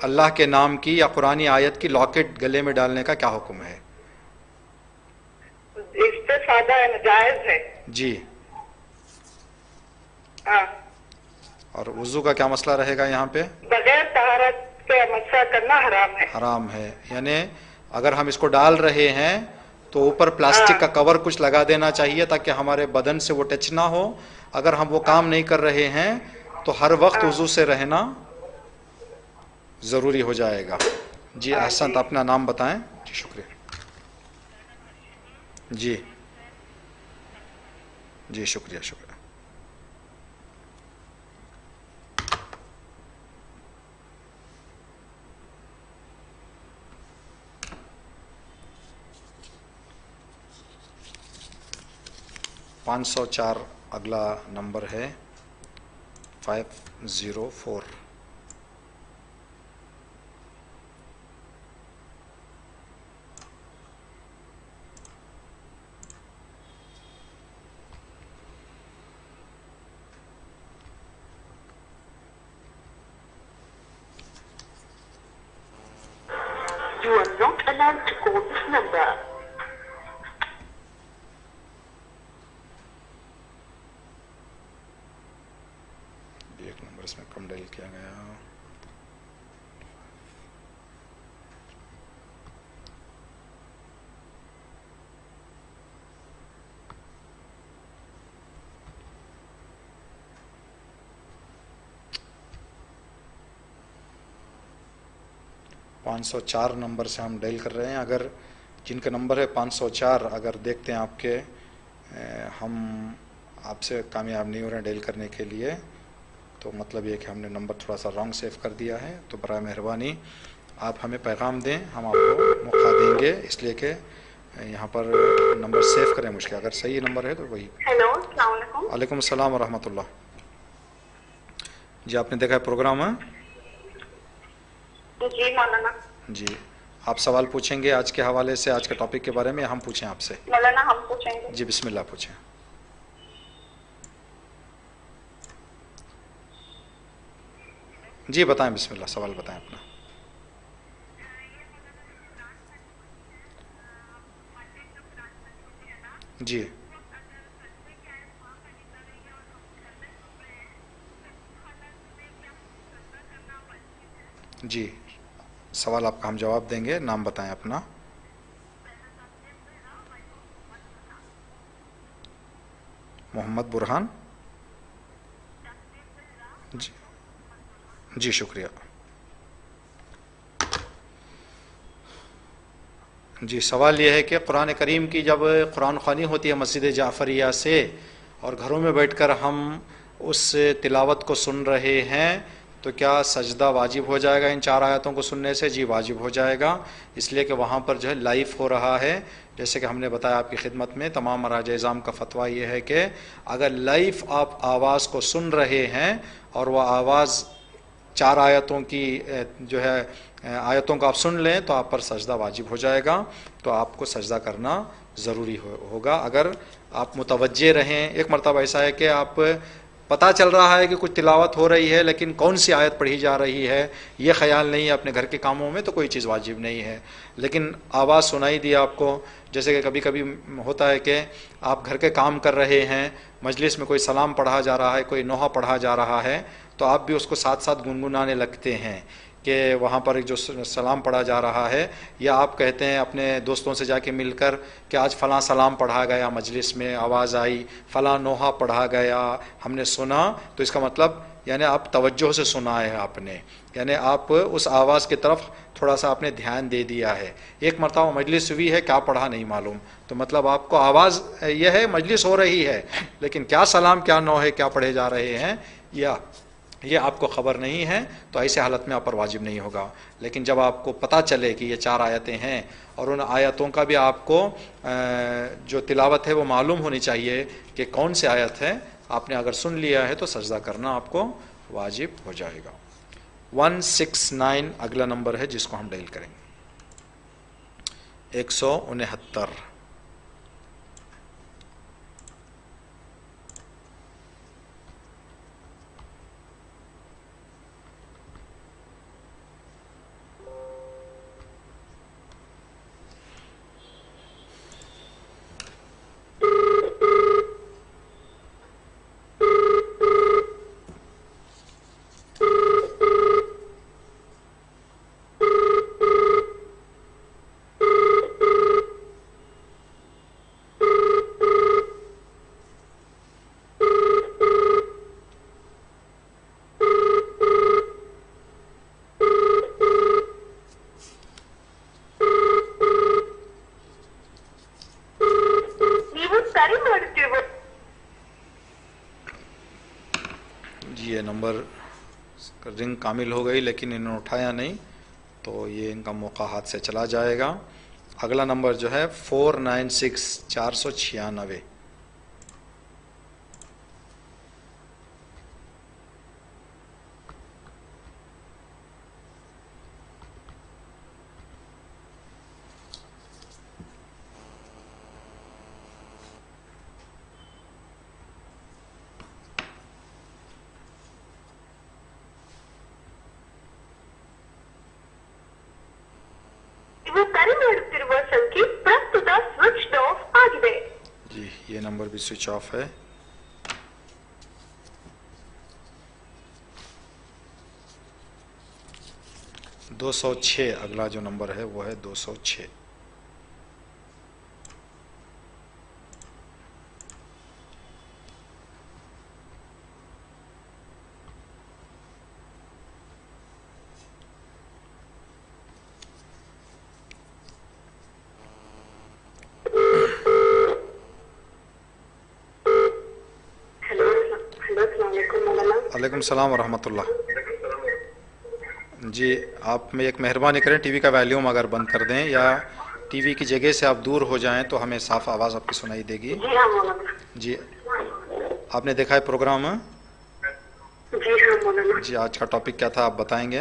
اللہ کے نام کی یا قرآنی آیت کی لاکٹ گلے میں ڈالنے کا کیا حکم ہے؟ اس سے سادہ ہے، ناجائز ہے۔ جی، ہاں۔ اور وضو کا کیا مسئلہ رہے گا یہاں پہ؟ بغیر طہارت کے مسح کرنا حرام ہے۔ حرام ہے، یعنی اگر ہم اس کو ڈال رہے ہیں تو اوپر پلاسٹک کا کور کچھ لگا دینا چاہیے تاکہ ہمارے بدن سے وہ ٹچ نہ ہو۔ اگر ہم وہ کام نہیں کر رہے ہیں تو ہر وقت وضو سے رہنا ضروری ہو جائے گا۔ جی احسنت، اپنا نام بتائیں۔ جی شکریہ۔ جی جی شکریہ شکریہ۔ پانچ 504 اگلا نمبر ہے 504۔ You are not allowed to call this number. ایک نمبر اس میں کم ڈائل کیا گیا۔ پانچ 504 نمبر سے ہم ڈائل کر رہے ہیں۔ اگر جن کا نمبر ہے 504 اگر دیکھتے ہیں آپ کے ہم آپ سے کامیاب نہیں ہو رہے ہیں ڈائل کرنے کے لیے، تو مطلب یہ کہ ہم نے نمبر تھوڑا سا رانگ سیو کر دیا ہے، تو برائے مہربانی آپ ہمیں پیغام دیں، ہم آپ کو موقع دیں گے، اس لیے کہ یہاں پر نمبر سیو کریں مشکل، اگر صحیح نمبر ہے تو وہی۔ ہیلو، السلام علیکم۔ وعلیکم السلام ورحمۃ اللہ۔ جی آپ نے دیکھا ہے پروگرام ہے؟ جی مولانا۔ جی آپ سوال پوچھیں گے آج کے حوالے سے، آج کے ٹاپک کے بارے میں، ہم پوچھیں آپ سے؟ مولانا ہم پوچھیں گے۔ جی بسم اللہ پوچھیں۔ جی بتائیں، بسم اللہ، سوال بتائیں اپنا۔ جی جی سوال آپ کا ہم جواب دیں گے. نام بتائیں اپنا. محمد برہان. جی جی شکریہ. جی سوال یہ ہے کہ قرآن کریم کی جب قرآن خوانی ہوتی ہے مسجد جعفریہ سے اور گھروں میں بیٹھ کر ہم اس تلاوت کو سن رہے ہیں تو کیا سجدہ واجب ہو جائے گا ان 4 آیتوں کو سننے سے؟ جی واجب ہو جائے گا، اس لیے کہ وہاں پر جو ہے لائیو ہو رہا ہے. جیسے کہ ہم نے بتایا آپ کی خدمت میں، تمام مراجع اعظام کا فتویٰ یہ ہے کہ اگر لائیو آپ آواز کو سن رہے ہیں اور وہ آواز 4 آیتوں کی جو ہے آیتوں کو آپ سن لیں تو آپ پر سجدہ واجب ہو جائے گا، تو آپ کو سجدہ کرنا ضروری ہوگا. اگر آپ متوجہ رہیں، ایک مرتبہ ایسا ہے کہ آپ پتہ چل رہا ہے کہ کچھ تلاوت ہو رہی ہے لیکن کون سی آیت پڑھی جا رہی ہے یہ خیال نہیں ہے اپنے گھر کے کاموں میں، تو کوئی چیز واجب نہیں ہے. لیکن آواز سنائی دی آپ کو، جیسے کہ کبھی کبھی ہوتا ہے کہ آپ گھر کے کام کر رہے ہیں، مجلس میں کوئی سلام پڑھا جا رہا ہے، کوئی نوحہ پڑھا جا رہا ہے، تو آپ بھی اس کو ساتھ ساتھ گنگنانے لگتے ہیں کہ وہاں پر ایک جو سلام پڑھا جا رہا ہے، یا آپ کہتے ہیں اپنے دوستوں سے جا کے مل کر کہ آج فلاں سلام پڑھا گیا، مجلس میں آواز آئی، فلاں نوحہ پڑھا گیا، ہم نے سنا، تو اس کا مطلب یعنی آپ توجہ سے سنا ہے آپ نے، یعنی آپ اس آواز کی طرف تھوڑا سا آپ نے دھیان دے دیا ہے. ایک مرتبہ مجلس ہوئی ہے، کیا پڑھا نہیں معلوم، تو مطلب آپ کو آواز یہ ہے مجلس ہو رہی ہے لیکن کیا سلام کیا نوحے کیا پڑھے جا رہے ہیں یہ آپ کو خبر نہیں ہے، تو ایسے حالت میں آپ پر واجب نہیں ہوگا. لیکن جب آپ کو پتہ چلے کہ یہ 4 آیتیں ہیں اور ان آیتوں کا بھی آپ کو جو تلاوت ہے وہ معلوم ہونی چاہیے کہ کون سی آیت ہے، آپ نے اگر سن لیا ہے تو سجدہ کرنا آپ کو واجب ہو جائے گا. 169 اگلا نمبر ہے جس کو ہم ڈائل کریں گے. 169. نمبر رنگ کامل ہو گئی لیکن انہوں نے اٹھایا نہیں، تو یہ ان کا موقع ہاتھ سے چلا جائے گا. اگلا نمبر جو ہے 496 496. جی یہ نمبر بھی سوئچ آف ہے. دو سو چھ اگلا جو نمبر ہے وہ ہے 206. وعلیکم السلام ورحمۃ اللہ. جی آپ میں ایک مہربانی کریں ٹی وی کا ویلیوم اگر بند کر دیں یا ٹی وی کی جگہ سے آپ دور ہو جائیں تو ہمیں صاف آواز آپ کی سنائی دے گی. جی آپ نے دیکھا ہے پروگرام؟ جی آج کا ٹاپک کیا تھا آپ بتائیں گے؟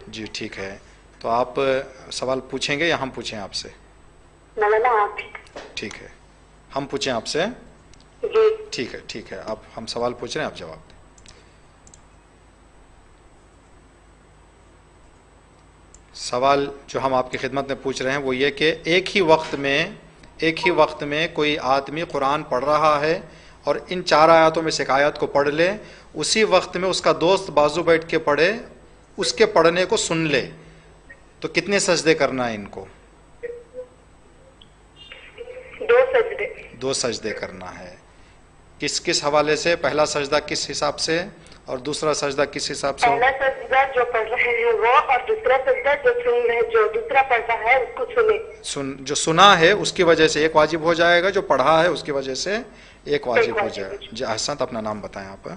جی ٹھیک ہے، تو آپ سوال پوچھیں گے یا ہم پوچھیں آپ سے؟ ٹھیک ہے ہم پوچھیں آپ سے. ٹھیک ہے آپ ہم سوال پوچھ رہے ہیں آپ جواب دیں. سوال جو ہم آپ کی خدمت میں پوچھ رہے ہیں وہ یہ کہ ایک ہی وقت میں کوئی آدمی قرآن پڑھ رہا ہے اور ان 4 آیاتوں میں سے ایک آیت کو پڑھ لے, اسی وقت میں اس کا دوست بازو بیٹھ کے پڑھے, اس کے پڑھنے کو سن لے, تو کتنے سجدے کرنا ہے ان کو؟ 2 سجدے. 2 سجدے کرنا ہے. کس کس حوالے سے؟ پہلا سجدہ کس حساب سے اور دوسرا سجدہ کس حساب سے؟ پہلا سجدہ جو پڑھ رہے ہیں وہ, اور دوسرا سجدہ جو سن رہے, جو دوسرا پڑھ رہا ہے اس کو سنے. جو سنا ہے اس کی وجہ سے ایک واجب ہو جائے گا, جو پڑھا ہے اس کی وجہ سے ایک واجب ہو جائے گا. جی احسنت, اپنا نام بتائیں آپ.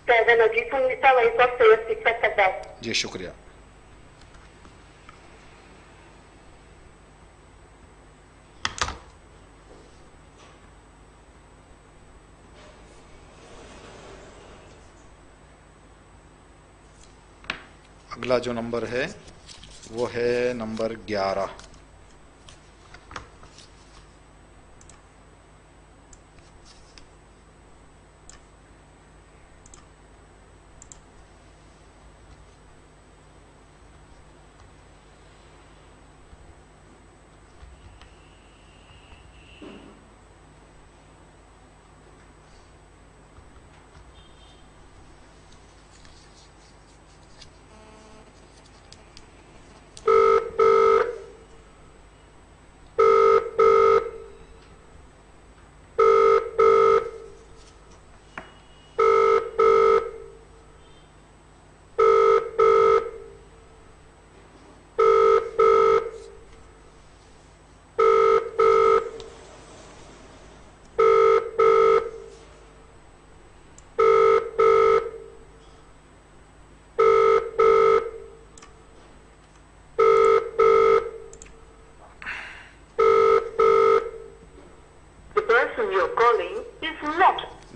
سیدہ نجیب النساء وہی صاحب سید سکھا سردار. جی شکریہ. اگلا جو نمبر ہے وہ ہے نمبر 11.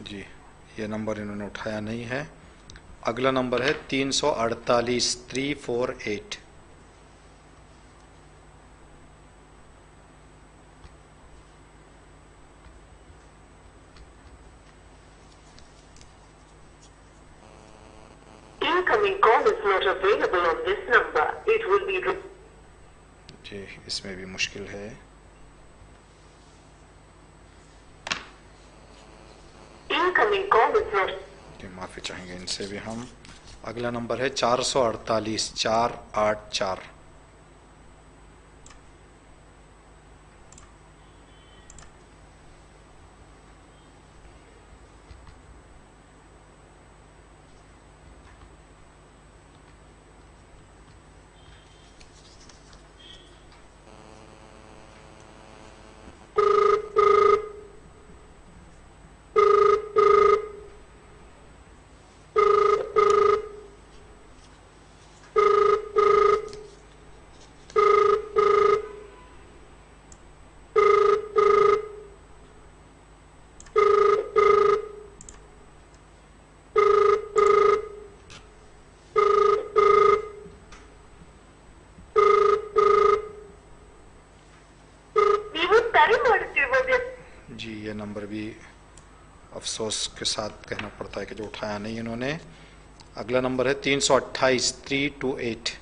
جی یہ نمبر انہوں نے اٹھایا نہیں ہے. اگلا نمبر ہے 348 348. Incoming call is not available on this number. It will be. جی اس میں بھی مشکل ہے. Incoming call is not. معافی چاہیں گے ان سے بھی ہم. اگلا نمبر ہے 448 484. جی یہ نمبر بھی افسوس کے ساتھ کہنا پڑتا ہے کہ جو اٹھایا نہیں انہوں نے. اگلا نمبر ہے 328 328.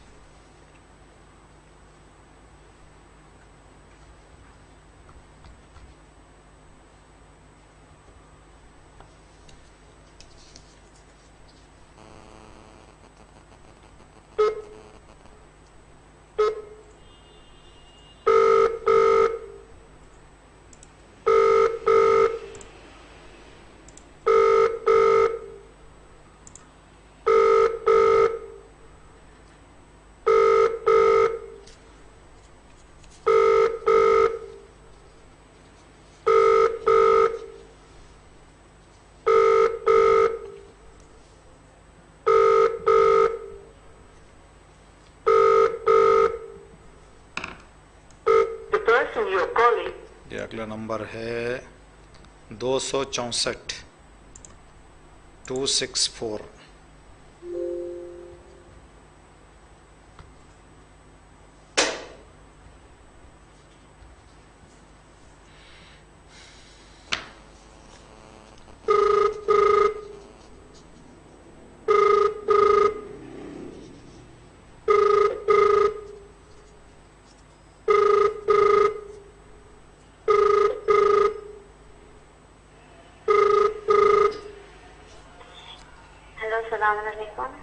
یہ اگلا نمبر ہے 264 264. علیکم.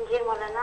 جی مولانا.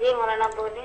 جی مولانا بولے.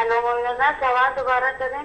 ہلو مولانا سوال دوبارہ کریں.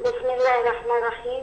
بسم اللہ الرحمن الرحیم.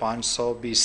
520.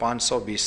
520.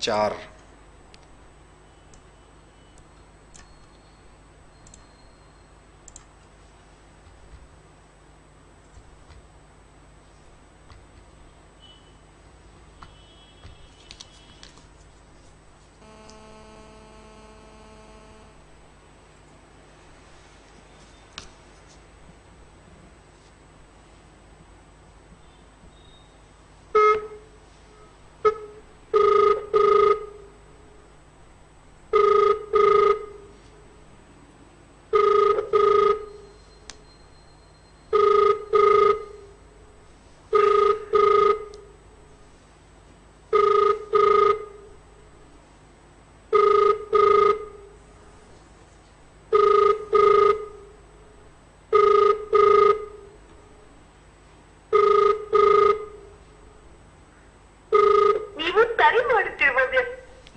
4.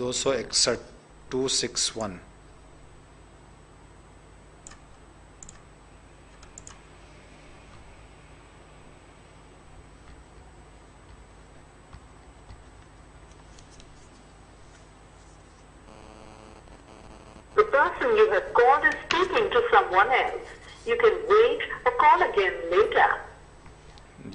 261 261. The person you have called is speaking to someone else. You can wait or call again later.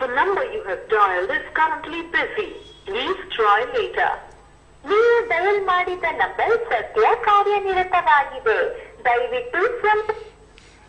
The number you have dialed is currently busy. Please try later. ನೀವು ಡಯಲ್ ಮಾಡಿದ ನಂಬರ್ ಸದ್ಯ ಕಾರ್ಯನಿರತವಾಗಿದೆ. ದಯವಿಟ್ಟು ಸ್ವಲ್ಪ.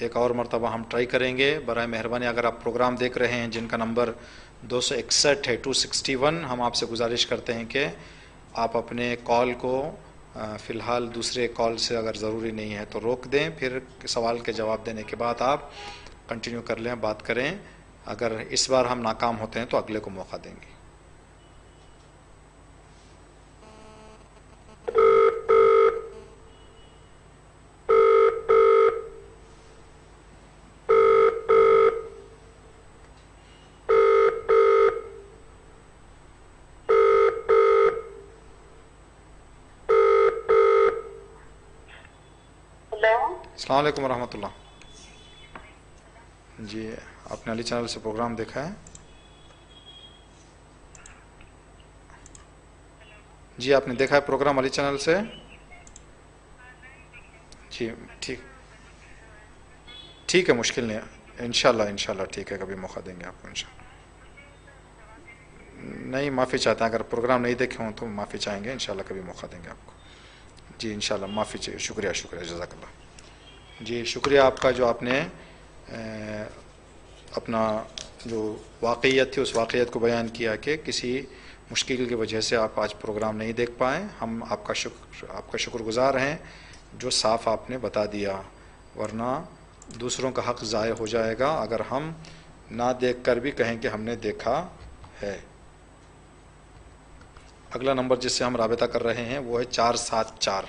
ایک اور مرتبہ ہم ٹرائی کریں گے. برائے مہربانی اگر آپ پروگرام دیکھ رہے ہیں جن کا نمبر 261 ہے 261، ہم آپ سے گزارش کرتے ہیں کہ آپ اپنے کال کو فی الحال دوسرے کال سے اگر ضروری نہیں ہے تو روک دیں، پھر سوال کے جواب دینے کے بعد آپ کنٹینیو کر لیں، بات کریں. اگر اس بار ہم ناکام ہوتے ہیں تو اگلے کو موقع دیں گے. السلام علیکم ورحمۃ اللہ. جی آپ نے علی چینل سے پروگرام دیکھا ہے؟ جی آپ نے دیکھا ہے پروگرام علی چینل سے؟ جی ٹھیک ہے، مشکل نہیں ہے، انشاءاللہ ٹھیک ہے، کبھی موقع دیں گے آپ کو انشاءاللہ. نہیں معافی چاہتے ہیں، اگر پروگرام نہیں دیکھے ہوں تو معافی چاہیں گے، انشاءاللہ کبھی موقع دیں گے آپ کو. جی انشاءاللہ معافی چاہیے. شکریہ جزاک اللہ. جی شکریہ آپ کا، جو آپ نے اپنا جو واقعیت تھی اس واقعیت کو بیان کیا کہ کسی مشکل کی وجہ سے آپ آج پروگرام نہیں دیکھ پائیں. ہم آپ کا شکر گزار ہیں جو صاف آپ نے بتا دیا، ورنہ دوسروں کا حق ضائع ہو جائے گا اگر ہم نہ دیکھ کر بھی کہیں کہ ہم نے دیکھا ہے. اگلا نمبر جس سے ہم رابطہ کر رہے ہیں وہ ہے 474.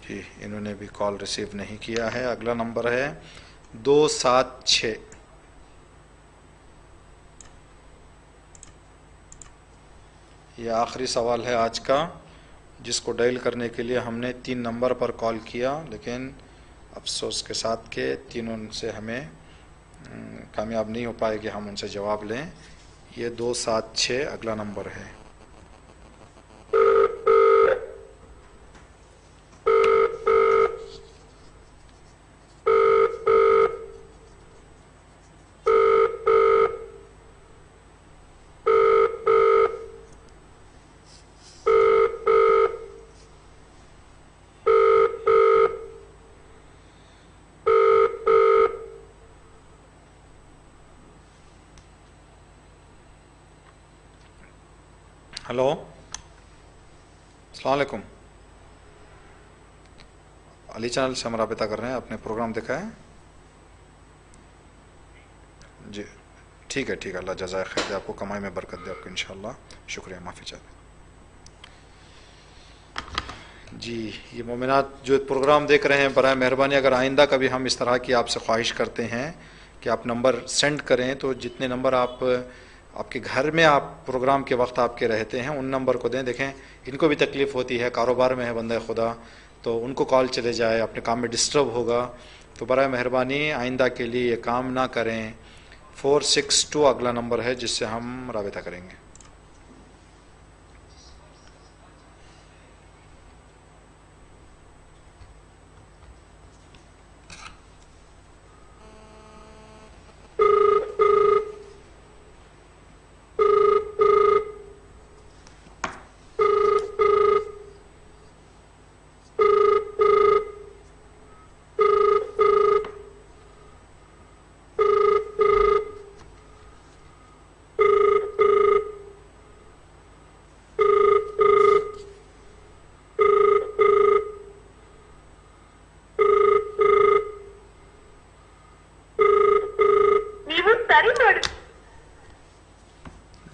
جی انہوں نے بھی کال ریسیو نہیں کیا ہے. اگلا نمبر ہے 276. یہ آخری سوال ہے آج کا، جس کو ڈائل کرنے کے لیے ہم نے 3 نمبر پر کال کیا، لیکن افسوس کے ساتھ کہ تینوں سے ہمیں کامیاب نہیں ہو پائے کہ ہم ان سے جواب لیں. یہ 276 اگلا نمبر ہے. ہلو السلام علیکم. علی چینل سے ہم رابطہ کر رہے ہیں. آپ نے پروگرام دیکھا ہے؟ جی ٹھیک ہے، اللہ جزائے خیر دے، آپ کو کمائی میں برکت دے آپ کو انشاءاللہ. شکریہ، معافی چاہتے ہیں. جی یہ مومنات جو پروگرام دیکھ رہے ہیں، برائے مہربانی اگر آئندہ کبھی ہم اس طرح کی آپ سے خواہش کرتے ہیں کہ آپ نمبر سینڈ کریں، تو جتنے نمبر آپ کے گھر میں آپ پروگرام کے وقت آپ کے رہتے ہیں ان نمبر کو دیں. دیکھیں ان کو بھی تکلیف ہوتی ہے، کاروبار میں ہے بندہ خدا، تو ان کو کال چلے جائے، اپنے کام میں ڈسٹرب ہوگا. تو برائے مہربانی آئندہ کے لیے یہ کام نہ کریں. 462 اگلا نمبر ہے جس سے ہم رابطہ کریں گے.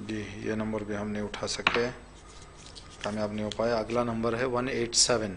جی یہ نمبر بھی ہم نہیں اٹھا سکے، کامیاب نہیں ہو پایا. اگلا نمبر ہے 187.